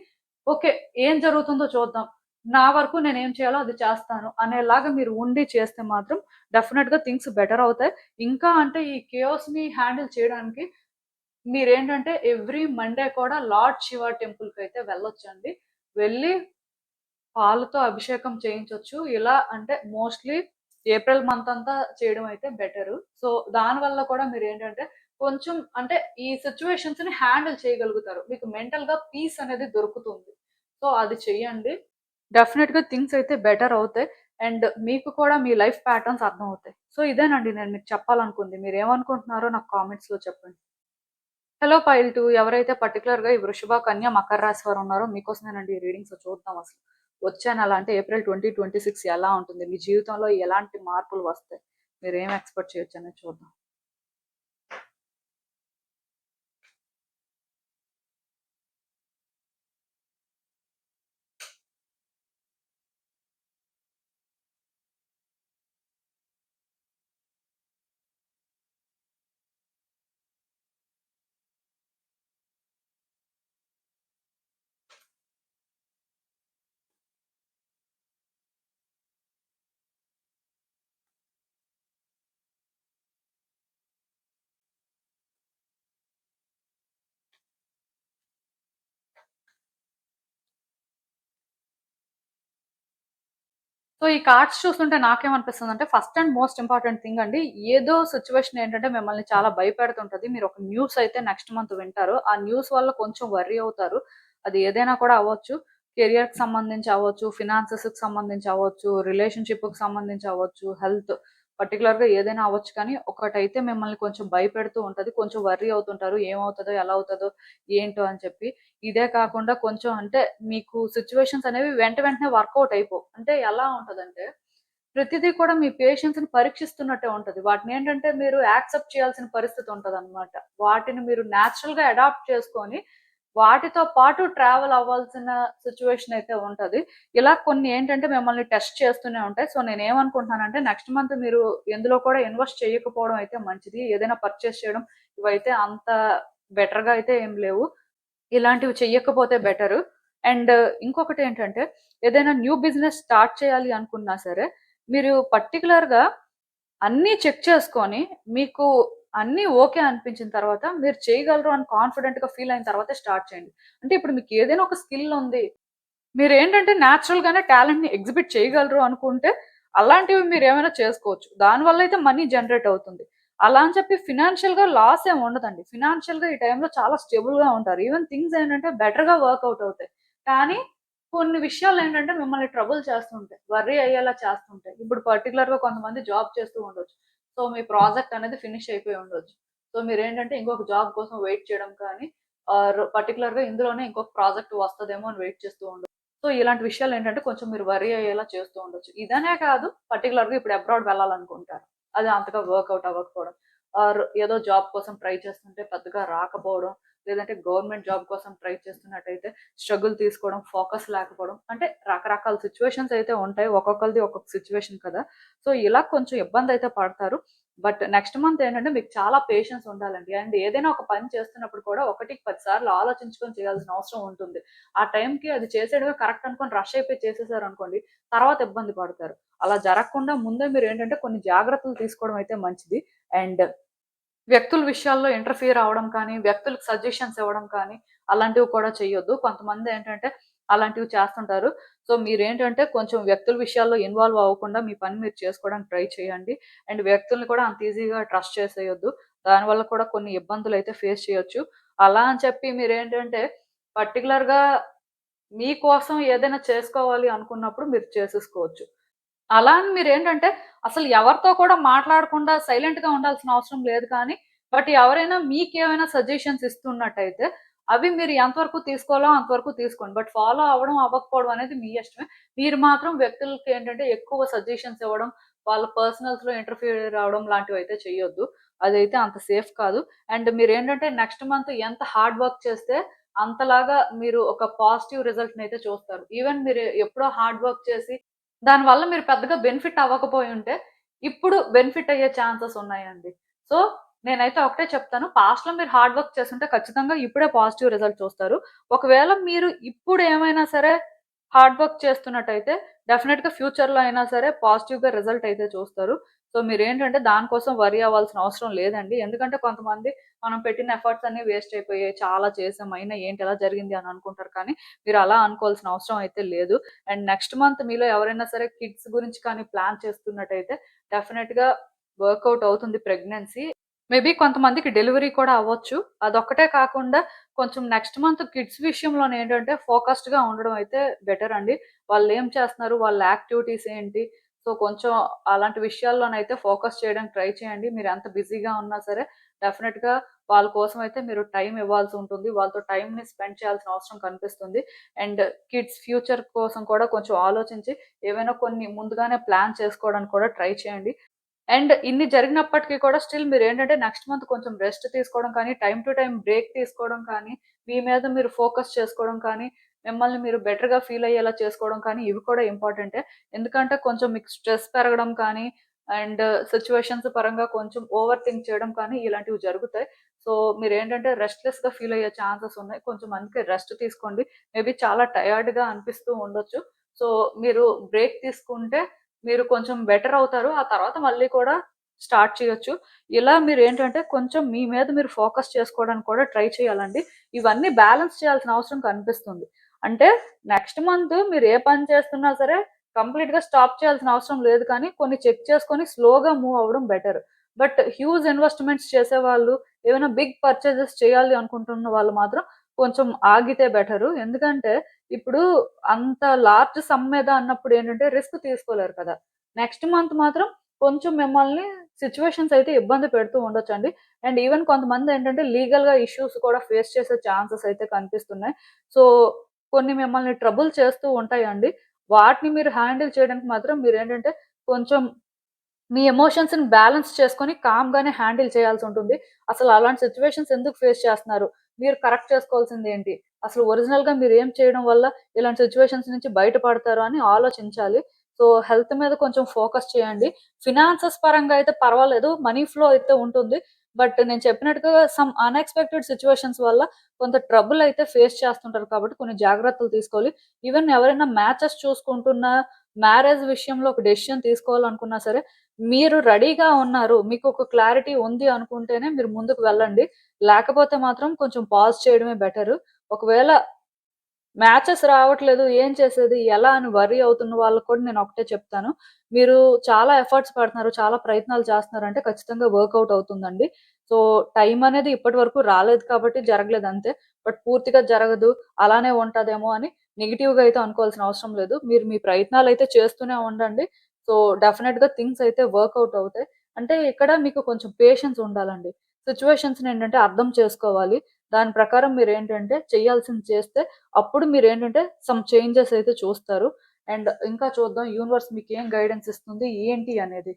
ఓకే. ఏం జరుగుతుందో చూద్దాం. నా వరకు నేనేం చేయాలో అది చేస్తాను అనేలాగా మీరు ఉండి చేస్తే మాత్రం డెఫినిట్‌గా థింగ్స్ బెటర్ అవుతాయి. ఇంకా అంటే ఈ కేయాస్‌ని హ్యాండిల్ చేయడానికి మీరేంటంటే ఎవ్రీ మండే కూడా లార్డ్ శివ టెంపుల్‌కైతే వెళ్ళొచ్చండి. వెళ్ళి పాలతో అభిషేకం చేయించొచ్చు. ఇలా అంటే మోస్ట్‌లీ ఏప్రిల్ మంత్ అంతా చేయడం అయితే బెటరు. సో, దానివల్ల కూడా మీరేంటంటే కొంచెం అంటే ఈ సిట్యుయేషన్స్‌ని హ్యాండిల్ చేయగలుగుతారు. మీకు మెంటల్‌గా పీస్ అనేది దొరుకుతుంది. సో, అది చెయ్యండి. డెఫినిట్‌గా థింగ్స్ అయితే బెటర్ అవుతాయి. అండ్ మీకు కూడా మీ లైఫ్ ప్యాటర్న్స్ అర్థమవుతాయి. సో, ఇదేనండి నేను మీకు చెప్పాలనుకుంది. మీరేమనుకుంటున్నారో నాకు కామెంట్స్‌లో చెప్పండి. హలో పైల్ 2 ఎవరైతే పర్టిక్యులర్‌గా ఈ వృషభ, కన్య, మకర రాశి వారు ఉన్నారో మీకోసమేనండి ఈ రీడింగ్స్ చూద్దాం అసలు. వచ్చే నెల అంటే ఏప్రిల్ 2026 ఎలా ఉంటుంది? మీ జీవితంలో ఎలాంటి మార్పులు వస్తాయి? మీరేం ఎక్స్‌పెక్ట్ చేయొచ్చనేది చూద్దాం. సో, ఈ కార్డ్స్ చూస్తుంటే నాకేమనిపిస్తుందంటే first and most important thing అండి. ఏదో సిట్యుయేషన్ ఏంటంటే మిమ్మల్ని చాలా భయపెడుతుంటది. మీరొక న్యూస్ అయితే నెక్స్ట్ మంత్ వింటారు. ఆ న్యూస్ వల్ల కొంచెం వర్రీ అవుతారు. అది ఏదైనా కూడా అవ్వచ్చు. కెరియర్‌కి సంబంధించి అవ్వచ్చు, ఫినాన్సెస్‌కి సంబంధించి అవ్వచ్చు, రిలేషన్‌షిప్‌కి సంబంధించి అవ్వచ్చు, హెల్త్ పర్టిక్యులర్‌గా ఏదైనా అవ్వచ్చు కానీ ఒకటైతే మిమ్మల్ని కొంచెం భయపెడుతూ ఉంటది. కొంచెం వర్రీ అవుతుంటారు. ఏమవుతదో? ఎలా అవుతదో? ఏంటో? అని చెప్పి. ఇదే కాకుండా కొంచెం అంటే మీకు సిట్యుయేషన్స్ అనేవి వెంటనే వర్కౌట్ అయిపోవు. అంటే ఎలా ఉంటదంటే, ప్రతిదీ కూడా మీ పేషెన్స్‌ని పరీక్షిస్తున్నట్టే ఉంటది. వాటినేంటంటే మీరు యాక్సెప్ట్ చేయాల్సిన పరిస్థితి ఉంటదనమాట. వాటిని మీరు నేచురల్‌గా అడాప్ట్ చేసుకొని, వాటితో పాటు ట్రావెల్ అవ్వాల్సిన సిట్యుయేషన్ అయితే ఉంటది. ఇలా కొన్ని ఏంటంటే మిమ్మల్ని టెస్ట్ చేస్తూనే ఉంటాయి. సో, నేనేమనుకుంటున్నానంటే నెక్స్ట్ మంత్ మీరు ఎందులో కూడా ఇన్వెస్ట్ చేయకపోవడం అయితే మంచిది. ఏదైనా పర్చేస్ చేయడం ఇవైతే అంత బెటర్‌గా అయితే ఏం లేవు. ఇలాంటివి చెయ్యకపోతే బెటరు. అండ్ ఇంకొకటేంటంటే, ఏదైనా న్యూ బిజినెస్ స్టార్ట్ చేయాలి అనుకున్నా సరే, మీరు పర్టిక్యులర్‌గా అన్నీ చెక్ చేసుకొని, మీకు అన్నీ ఓకే అనిపించిన తర్వాత, మీరు చేయగలరు అని కాన్ఫిడెంట్‌గా ఫీల్ అయిన తర్వాతే స్టార్ట్ చేయండి. అంటే ఇప్పుడు మీకేదైనా ఒక స్కిల్ ఉంది. మీరేంటంటే నేచురల్‌గానే టాలెంట్‌ని ఎగ్జిబిట్ చేయగలరు అనుకుంటే, అలాంటివి మీరేమైనా చేసుకోవచ్చు. దానివల్లయితే మనీ జనరేట్ అవుతుంది. అలా అని చెప్పి ఫినాన్షియల్‌గా లాస్ ఏమి ఉండదండి. ఫినాన్షియల్‌గా ఈ టైంలో చాలా స్టేబుల్‌గా ఉంటారు. ఈవెన్ థింగ్స్ ఏంటంటే బెటర్‌గా వర్కౌట్ అవుతాయి. కానీ కొన్ని విషయాలేంటంటే మిమ్మల్ని ట్రబుల్ చేస్తుంటాయి. వర్రీ అయ్యేలా చేస్తుంటాయి. ఇప్పుడు పర్టిక్యులర్‌గా కొంతమంది జాబ్ చేస్తూ ఉండొచ్చు. సో, మీ ప్రాజెక్ట్ అనేది ఫినిష్ అయిపోయి ఉండొచ్చు. సో, మీరేంటంటే ఇంకొక జాబ్ కోసం వెయిట్ చేయడం కానీ, ఆర్ పర్టిక్యులర్‌గా ఇందులోనే ఇంకొక ప్రాజెక్ట్ వస్తదేమో అని వెయిట్ చేస్తూ ఉండొచ్చు. సో, ఇలాంటి విషయాలేంటంటే కొంచెం మీరు వర్రీ అయ్యేలా చేస్తూ ఉండొచ్చు. ఇదనే కాదు పర్టిక్యులర్‌గా ఇప్పుడు అబ్రాడ్ వెళ్ళాలనుకుంటారు. అది అంతగా వర్కౌట్ అవ్వకపోవడం. ఆర్ ఏదో జాబ్ కోసం ట్రై చేస్తుంటే పెద్దగా రాకపోవడం. లేదంటే గవర్నమెంట్ జాబ్ కోసం ట్రై చేస్తున్నట్టయితే స్ట్రగుల్ తీసుకోవడం, ఫోకస్ లేకపోవడం. అంటే రకరకాల సిట్యుయేషన్స్ అయితే ఉంటాయి. ఒక్కొక్కళ్ళది ఒక్కొక్క సిట్యుయేషన్ కదా! సో, ఇలా కొంచెం ఇబ్బందయితే పడతారు. బట్ నెక్స్ట్ మంత్ ఏంటంటే మీకు చాలా పేషెన్స్ ఉండాలండి. అండ్ ఏదైనా ఒక పని చేస్తున్నప్పుడు కూడా ఒకటికి 10 సార్లు ఆలోచించుకొని చేయాల్సిన అవసరం ఉంటుంది. ఆ టైంకి అది చేసేయడమే కరెక్ట్ అనుకోని రష్ అయిపోయి చేసేసారనుకోండి, తర్వాత ఇబ్బంది పడతారు. అలా జరగకుండా ముందే మీరేంటంటే కొన్ని జాగ్రత్తలు తీసుకోవడం అయితే మంచిది. అండ్ వ్యక్తుల విషయాల్లో ఇంటర్ఫియర్ అవ్వడం కానీ, వ్యక్తులకు సజెషన్స్ ఇవ్వడం కానీ, అలాంటివి కూడా చెయ్యొద్దు. కొంతమందేంటంటే అలాంటివి చేస్తుంటారు. సో, మీరేంటంటే కొంచెం వ్యక్తుల విషయాల్లో ఇన్వాల్వ్ అవ్వకుండా మీ పని మీరు చేసుకోవడానికి ట్రై చేయండి. అండ్ వ్యక్తుల్ని కూడా అంత ఈజీగా ట్రస్ట్ చేసేయొద్దు. దానివల్ల కూడా కొన్ని ఇబ్బందులైతే ఫేస్ చేయొచ్చు. అలా అని చెప్పి మీరేంటంటే పర్టిక్యులర్‌గా మీకోసం ఏదైనా చేసుకోవాలి అనుకున్నప్పుడు మీరు చేసేసుకోవచ్చు. అలా అని మీరేంటంటే, అసలు ఎవరితో కూడా మాట్లాడకుండా సైలెంట్‌గా ఉండాల్సిన అవసరం లేదు కానీ, బట్ ఎవరైనా మీకేమైనా సజెషన్స్ ఇస్తున్నట్టయితే, అవి మీరు ఎంతవరకు తీసుకోవాలో అంతవరకు తీసుకోండి. బట్ ఫాలో అవ్వడం, అవ్వకపోవడం అనేది మీ ఇష్టమే. మీరు మాత్రం వ్యక్తులకేంటంటే ఎక్కువ సజెషన్స్ ఇవ్వడం, వాళ్ళ పర్సనల్స్‌లో ఇంటర్ఫియర్ అవ్వడం లాంటివైతే చెయ్యొద్దు. అదైతే అంత సేఫ్ కాదు. అండ్ మీరేంటంటే నెక్స్ట్ మంత్ ఎంత హార్డ్ వర్క్ చేస్తే, అంతలాగా మీరు ఒక పాజిటివ్ రిజల్ట్‌నైతే చూస్తారు. ఈవెన్ మీరు ఎప్పుడో హార్డ్ వర్క్ చేసి దానివల్ల మీరు పెద్దగా బెనిఫిట్ అవ్వకపోయుంటే, ఇప్పుడు బెనిఫిట్ అయ్యే ఛాన్సెస్ ఉన్నాయండి. సో, నేనైతే ఒకటే చెప్తాను. పాస్ట్‌లో మీరు హార్డ్ వర్క్ చేసుంటే ఖచ్చితంగా ఇప్పుడే పాజిటివ్ రిజల్ట్ చూస్తారు. ఒకవేళ మీరు ఇప్పుడు ఏమైనా సరే హార్డ్ వర్క్ చేస్తున్నట్టయితే డెఫినిట్‌గా ఫ్యూచర్‌లో అయినా సరే పాజిటివ్‌గా రిజల్ట్ అయితే చూస్తారు. సో, మీరేంటంటే దానికోసం వర్రీ అవ్వాల్సిన అవసరం లేదండి. ఎందుకంటే కొంతమంది మనం పెట్టిన ఎఫర్ట్స్ అన్నీ వేస్ట్ అయిపోయాయి. చాలా చేసాం. అయినా ఏంటి ఇలా జరిగింది అని అనుకుంటారు. కానీ మీరు అలా అనుకోవాల్సిన అవసరం అయితే లేదు. అండ్ నెక్స్ట్ మంత్ మీలో ఎవరైనా సరే కిడ్స్ గురించి కానీ ప్లాన్ చేస్తున్నట్టయితే డెఫినిట్‌గా వర్కౌట్ అవుతుంది ప్రెగ్నెన్సీ. మేబీ కొంతమందికి డెలివరీ కూడా అవ్వచ్చు. అదొక్కటే కాకుండా కొంచెం నెక్స్ట్ మంత్ కిడ్స్ విషయంలోనేంటంటే ఫోకస్డ్‌గా ఉండడం అయితే బెటర్ అండి. వాళ్ళేం చేస్తున్నారు? వాళ్ళ యాక్టివిటీస్ ఏంటి? సో, కొంచెం అలాంటి విషయాల్లోనైతే ఫోకస్ చేయడానికి ట్రై చేయండి. మీరెంత బిజీగా ఉన్నా సరే డెఫినిట్‌గా వాళ్ళ కోసం అయితే మీరు టైమ్ ఇవ్వాల్సి ఉంటుంది. వాళ్ళతో టైమ్‌ని స్పెండ్ చేయాల్సిన అవసరం కనిపిస్తుంది. అండ్ కిడ్స్ ఫ్యూచర్ కోసం కూడా కొంచెం ఆలోచించి ఏవైనా కొన్ని ముందుగానే ప్లాన్ చేసుకోవడానికి కూడా ట్రై చేయండి. అండ్ ఇన్ని జరిగినప్పటికి కూడా స్టిల్ మీరేంటంటే నెక్స్ట్ మంత్ కొంచెం రెస్ట్ తీసుకోవడం కానీ, టైమ్ టు టైమ్ బ్రేక్ తీసుకోవడం కానీ, మీ మీద మీరు ఫోకస్ చేసుకోవడం కానీ, మిమ్మల్ని మీరు బెటర్‌గా ఫీల్ అయ్యేలా చేసుకోవడం కానీ, ఇవి కూడా ఇంపార్టెంటే. ఎందుకంటే కొంచెం మీకు స్ట్రెస్ పెరగడం కానీ, అండ్ సిట్యుయేషన్స్ పరంగా కొంచెం ఓవర్ థింక్ చేయడం కానీ ఇలాంటివి జరుగుతాయి. సో, మీరేంటంటే రెస్ట్‌లెస్‌గా ఫీల్ అయ్యే ఛాన్సెస్ ఉన్నాయి. కొంచెం అందుకే రెస్ట్ తీసుకోండి. మేబీ చాలా టయర్డ్‌గా అనిపిస్తూ ఉండొచ్చు. సో, మీరు బ్రేక్ తీసుకుంటే మీరు కొంచెం బెటర్ అవుతారు. ఆ తర్వాత మళ్ళీ కూడా స్టార్ట్ చేయొచ్చు. ఇలా మీరేంటంటే కొంచెం మీ మీద మీరు ఫోకస్ చేసుకోవడానికి కూడా ట్రై చేయాలండి. ఇవన్నీ బ్యాలెన్స్ చేయాల్సిన అవసరం కనిపిస్తుంది. అంటే నెక్స్ట్ మంత్ మీరు ఏ పని చేస్తున్నా సరే కంప్లీట్‌గా స్టాప్ చేయాల్సిన అవసరం లేదు కానీ కొన్ని చెక్ చేసుకొని స్లోగా మూవ్ అవ్వడం బెటర్. బట్ హ్యూజ్ ఇన్వెస్ట్‌మెంట్స్ చేసేవాళ్ళు, ఏమైనా బిగ్ పర్చేజెస్ చేయాలి అనుకుంటున్న వాళ్ళు మాత్రం కొంచెం ఆగితే బెటరు. ఎందుకంటే ఇప్పుడు అంత లార్జ్ సమ్ మీద అన్నప్పుడు ఏంటంటే రిస్క్ తీసుకోలేరు కదా! నెక్స్ట్ మంత్ మాత్రం కొంచెం మిమ్మల్ని సిట్యుయేషన్స్ అయితే ఇబ్బంది పెడుతూ ఉండొచ్చండి. అండ్ ఈవెన్ కొంతమందేంటంటే లీగల్‌గా ఇష్యూస్ కూడా ఫేస్ చేసే ఛాన్సెస్ అయితే కనిపిస్తున్నాయి. సో, కొన్ని మిమ్మల్ని ట్రబుల్ చేస్తూ ఉంటాయండి. వాటిని మీరు హ్యాండిల్ చేయడానికి మాత్రం మీరేంటంటే కొంచెం మీ ఎమోషన్స్‌ని బ్యాలెన్స్ చేసుకొని కామ్‌గానే హ్యాండిల్ చేయాల్సుంటుంది. అసలు అలాంటి సిట్యుయేషన్స్ ఎందుకు ఫేస్ చేస్తున్నారు? మీరు కరెక్ట్ చేసుకోవాల్సిందేంటి? అసలు ఒరిజినల్‌గా మీరేం చేయడం వల్ల ఇలాంటి సిట్యుయేషన్స్ నుంచి బయటపడతారు అని ఆలోచించాలి. సో, హెల్త్ మీద కొంచెం ఫోకస్ చేయండి. ఫినాన్సెస్ పరంగా అయితే పర్వాలేదు. మనీ ఫ్లో అయితే ఉంటుంది. బట్ నేను చెప్పినట్టుగా సమ్ అన్‌ఎక్స్‌పెక్టెడ్ సిట్యుయేషన్స్ వల్ల కొంత ట్రబుల్ అయితే ఫేస్ చేస్తుంటారు కాబట్టి కొన్ని జాగ్రత్తలు తీసుకోవాలి. ఈవెన్ ఎవరైనా మ్యాచెస్ చూసుకుంటున్నా, మ్యారేజ్ విషయంలో ఒక డెసిషన్ తీసుకోవాలనుకున్నా సరే మీరు రెడీగా ఉన్నారు. మీకొక క్లారిటీ ఉంది అనుకుంటేనే మీరు ముందుకు వెళ్ళండి. లేకపోతే మాత్రం కొంచెం పాజ్ చేయడమే బెటరు. ఒకవేళ మ్యాచెస్ రావట్లేదు. ఏం చేసేది? ఎలా అని వర్రీ అవుతున్న వాళ్ళకి కూడా నేనొకటే చెప్తాను. మీరు చాలా ఎఫర్ట్స్ పెడుతున్నారు. చాలా ప్రయత్నాలు చేస్తున్నారంటే ఖచ్చితంగా వర్కౌట్ అవుతుందండి. సో, టైం అనేది ఇప్పటి వరకు రాలేదు కాబట్టి జరగలేదు అంతే. బట్ పూర్తిగా జరగదు, అలానే ఉంటదేమో అని నెగెటివ్‌గా అయితే అనుకోవాల్సిన అవసరం లేదు. మీరు మీ ప్రయత్నాలైతే చేస్తూనే ఉండండి. సో, డెఫినెట్‌గా థింగ్స్ అయితే వర్కౌట్ అవుతాయి. అంటే ఇక్కడ మీకు కొంచెం పేషెన్స్ ఉండాలండి. సిట్యుయేషన్స్‌ని ఏంటంటే అర్థం చేసుకోవాలి. దాని ప్రకారం మీరేంటంటే చేయాల్సింది చేస్తే అప్పుడు మీరేంటంటే సమ్ చేంజెస్ అయితే చూస్తారు. అండ్ ఇంకా చూద్దాం యూనివర్స్ మీకేం గైడెన్స్ ఇస్తుంది, ఏంటి అనేది.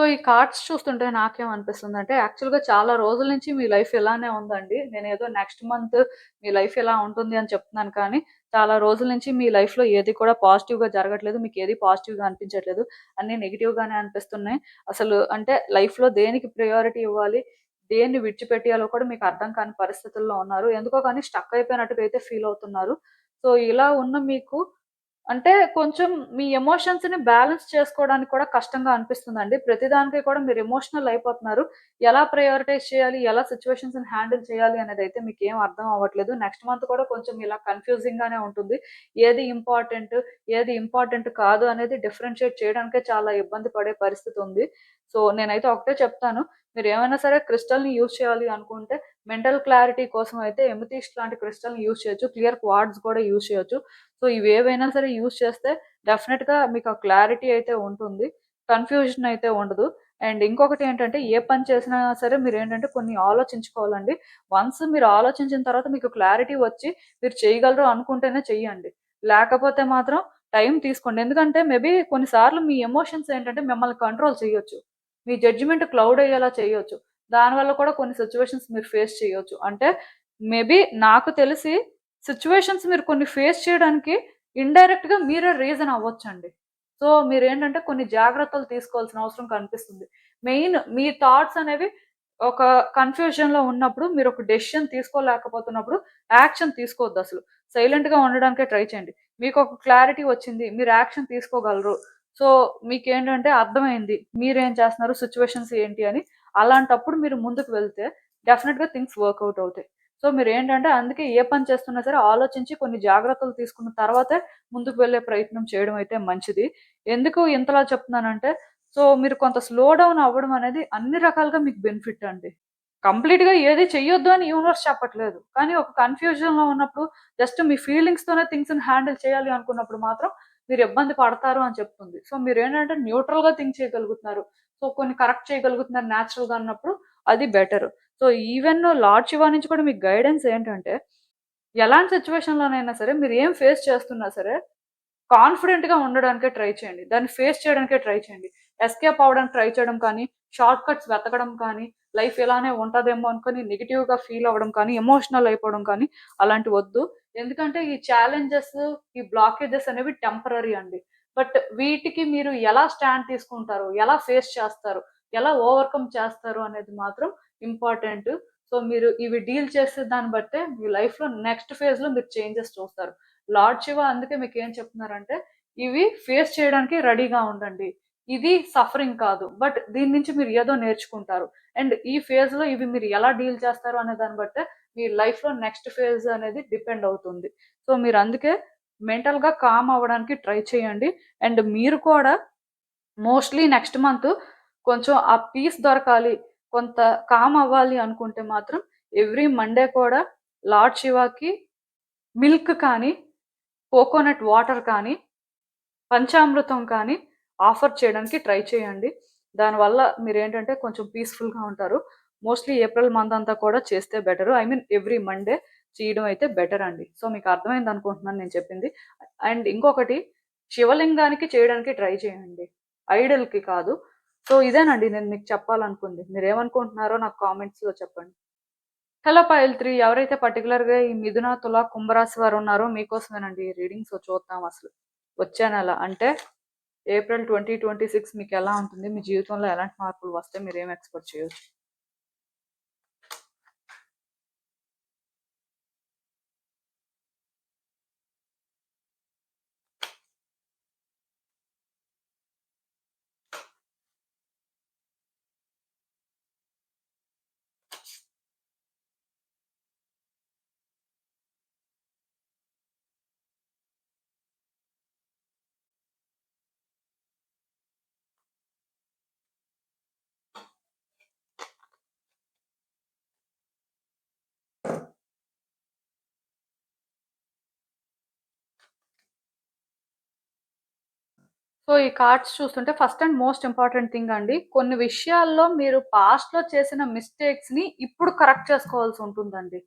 సో, ఈ కార్డ్స్ చూస్తుంటే నాకేమనిపిస్తుందంటే, యాక్చువల్‌గా చాలా రోజుల నుంచి మీ లైఫ్ ఇలానే ఉందండి. నేనేదో నెక్స్ట్ మంత్ మీ లైఫ్ ఇలా ఉంటుంది అని చెప్తున్నాను కానీ, చాలా రోజుల నుంచి మీ లైఫ్‌లో ఏది కూడా పాజిటివ్‌గా జరగట్లేదు. మీకేది పాజిటివ్‌గా అనిపించట్లేదు. అన్నీ నెగెటివ్‌గానే అనిపిస్తున్నాయి. అసలు అంటే లైఫ్‌లో దేనికి ప్రయారిటీ ఇవ్వాలి, దేన్ని విడిచిపెట్టేయాలో కూడా మీకు అర్థం కాని పరిస్థితుల్లో ఉన్నారు. ఎందుకో గాని స్టక్ అయిపోయినట్టుగా అయితే ఫీల్ అవుతున్నారు. సో, ఇలా ఉన్న మీకు అంటే కొంచెం మీ ఎమోషన్స్‌ని బ్యాలెన్స్ చేసుకోవడానికి కూడా కష్టంగా అనిపిస్తుందండి. ప్రతిదానికి కూడా మీరు ఎమోషనల్ అయిపోతున్నారు. ఎలా ప్రయారిటైజ్ చేయాలి? ఎలా సిట్యుయేషన్స్‌ని హ్యాండిల్ చేయాలి అనేదైతే మీకేం అర్థం అవ్వట్లేదు. నెక్స్ట్ మంత్ కూడా కొంచెం ఇలా కన్‌ఫ్యూజింగ్‌గానే ఉంటుంది. ఏది ఇంపార్టెంట్, ఏది ఇంపార్టెంట్ కాదు అనేది డిఫరెన్షియేట్ చేయడానికే చాలా ఇబ్బంది పడే పరిస్థితి ఉంది. సో, నేనైతే ఒకటే చెప్తాను. మీరేమైనా సరే క్రిస్టల్‌ని యూజ్ చేయాలి అనుకుంటే మెంటల్ క్లారిటీ కోసం అయితే ఎమెథిస్ట్ లాంటి క్రిస్టల్‌ని యూజ్ చేయొచ్చు. క్లియర్ క్వార్ట్జ్ కూడా యూజ్ చేయొచ్చు. సో, ఇవేవైనా సరే యూజ్ చేస్తే డెఫినిట్‌గా మీకు ఆ క్లారిటీ అయితే ఉంటుంది. కన్‌ఫ్యూజన్ అయితే ఉండదు. అండ్ ఇంకొకటేంటంటే ఏ పని చేసినా సరే మీరేంటంటే కొన్ని ఆలోచించుకోవాలండి. వన్స్ మీరు ఆలోచించిన తర్వాత మీకు క్లారిటీ వచ్చి మీరు చేయగలరు అనుకుంటేనే చెయ్యండి. లేకపోతే మాత్రం టైం తీసుకోండి. ఎందుకంటే మేబీ కొన్ని సార్లు మీ ఎమోషన్స్ ఏంటంటే మిమ్మల్ని కంట్రోల్ చేయొచ్చు. మీ జడ్జిమెంట్ క్లౌడ్ అయ్యేలా చేయొచ్చు. దానివల్ల కూడా కొన్ని సిట్యుయేషన్స్ మీరు ఫేస్ చేయొచ్చు. అంటే మేబీ నాకు తెలిసి సిట్యుయేషన్స్ మీరు కొన్ని ఫేస్ చేయడానికి ఇండైరెక్ట్‌గా మీరే రీజన్ అవ్వొచ్చండి. సో, మీరేంటంటే కొన్ని జాగ్రత్తలు తీసుకోవాల్సిన అవసరం కనిపిస్తుంది. మెయిన్ మీ థాట్స్ అనేవి ఒక కన్‌ఫ్యూజన్‌లో ఉన్నప్పుడు మీరొక డెసిషన్ తీసుకోలేకపోతున్నప్పుడు యాక్షన్ తీసుకోవద్దసలు. సైలెంట్‌గా ఉండడానికే ట్రై చేయండి. మీకొక క్లారిటీ వచ్చింది. మీరు యాక్షన్ తీసుకోగలరు. సో, మీకేంటంటే అర్థమైంది. మీరేం చేస్తున్నారు, సిట్యుయేషన్స్ ఏంటి అని. అలాంటప్పుడు మీరు ముందుకు వెళ్తే డెఫినిట్‌గా థింగ్స్ వర్కౌట్ అవుతాయి. సో, మీరేంటంటే అందుకే ఏ పని చేస్తున్నా సరే ఆలోచించి కొన్ని జాగ్రత్తలు తీసుకున్న తర్వాతే ముందుకు వెళ్ళే ప్రయత్నం చేయడం అయితే మంచిది. ఎందుకు ఇంతలా చెప్తున్నానంటే, సో, మీరు కొంత స్లో డౌన్ అవ్వడం అనేది అన్ని రకాలుగా మీకు బెనిఫిట్ అండి. కంప్లీట్‌గా ఏది చెయ్యొద్దు అని యూనివర్స్ చెప్పట్లేదు. కానీ ఒక కన్‌ఫ్యూజన్‌లో ఉన్నప్పుడు జస్ట్ మీ ఫీలింగ్స్‌తోనే థింగ్స్‌ని హ్యాండిల్ చేయాలి అనుకున్నప్పుడు మాత్రం మీరు ఇబ్బంది పడతారు అని చెప్తుంది. సో, మీరేంటంటే న్యూట్రల్‌గా థింక్ చేయగలుగుతున్నారు. సో, కొన్ని కరెక్ట్ చేయగలుగుతున్నారు నేచురల్‌గా అన్నప్పుడు అది better. So, even lord Shiva నుంచి కూడా మీకు గైడెన్స్ ఏంటంటే, ఎలాంటి సిట్యుయేషన్‌లోనైనా సరే మీరేం ఫేస్ చేస్తున్నా సరే కాన్ఫిడెంట్‌గా ఉండడానికే ట్రై చేయండి. దాన్ని ఫేస్ చేయడానికే ట్రై చేయండి. ఎస్కేప్ అవ్వడానికి ట్రై చేయడం కానీ, షార్ట్ కట్స్ వెతకడం కానీ, లైఫ్ ఇలానే ఉంటదేమో అనుకోని నెగెటివ్‌గా ఫీల్ అవ్వడం కానీ, ఎమోషనల్ అయిపోవడం కానీ అలాంటివొద్దు. ఎందుకంటే ఈ ఛాలెంజెస్, ఈ బ్లాకేజెస్ అనేవి టెంపరరీ అండి. బట్ వీటికి మీరు ఎలా స్టాండ్ తీసుకుంటారు? ఎలా ఫేస్ చేస్తారు? ఎలా ఓవర్‌కమ్ చేస్తారు అనేది మాత్రం ఇంపార్టెంట్. సో, మీరు ఇవి డీల్ చేసే దాన్ని బట్టే మీ లైఫ్‌లో నెక్స్ట్ ఫేజ్‌లో మీరు చేంజెస్ చూస్తారు. లార్డ్ శివ అందుకే మీకేం చెప్తున్నారంటే, ఇవి ఫేస్ చేయడానికి రెడీగా ఉండండి. ఇది సఫరింగ్ కాదు. బట్ దీని నుంచి మీరు ఏదో నేర్చుకుంటారు. అండ్ ఈ ఫేజ్‌లో ఇవి మీరు ఎలా డీల్ చేస్తారు అనే దాన్ని బట్టే మీ లైఫ్‌లో నెక్స్ట్ ఫేజ్ అనేది డిపెండ్ అవుతుంది. సో, మీరందుకే మెంటల్‌గా కామ్ అవ్వడానికి ట్రై చేయండి. అండ్ మీరు కూడా మోస్ట్‌లీ నెక్స్ట్ మంత్ కొంచెం ఆ పీస్ దొరకాలి, కొంత కామ్ అవ్వాలి అనుకుంటే మాత్రం ఎవ్రీ మండే కూడా లార్డ్ శివకి మిల్క్ కానీ, కోకోనట్ వాటర్ కానీ, పంచామృతం కానీ ఆఫర్ చేయడానికి ట్రై చేయండి. దానివల్ల మీరేంటంటే కొంచెం పీస్‌ఫుల్‌గా ఉంటారు. మోస్ట్‌లీ ఏప్రిల్ మంత్ అంతా కూడా చేస్తే better. I mean every Monday చేయడం అయితే బెటర్ అండి. సో, మీకు అర్థమైందనుకుంటున్నాను నేను చెప్పింది. అండ్ ఇంకొకటి శివలింగానికి చేయడానికి ట్రై చేయండి. ఐడల్‌కి కాదు. సో, ఇదేనండి నేను మీకు చెప్పాలనుకుంది. మీరేమనుకుంటున్నారో నాకు కామెంట్స్‌లో చెప్పండి. హలో పైల్ 3 ఎవరైతే పర్టిక్యులర్‌గా ఈ మిథున, తుల, కుంభరాశి వారున్నారో మీకోసమేనండి ఈ రీడింగ్. సో, చూద్దాం అసలు. వచ్చే నెల అంటే ఏప్రిల్ 2026 మీకెలా ఉంటుంది? మీ జీవితంలో ఎలాంటి మార్పులు వస్తాయి? మీరేం ఎక్స్‌పెక్ట్ చేయొచ్చు? సో, ఈ కార్డ్స్ చూస్తుంటే first and most important thing అండి. కొన్ని విషయాల్లో మీరు పాస్ట్‌లో చేసిన మిస్టేక్స్‌ని ఇప్పుడు కరెక్ట్ చేసుకోవాల్సి ఉంటుందండి.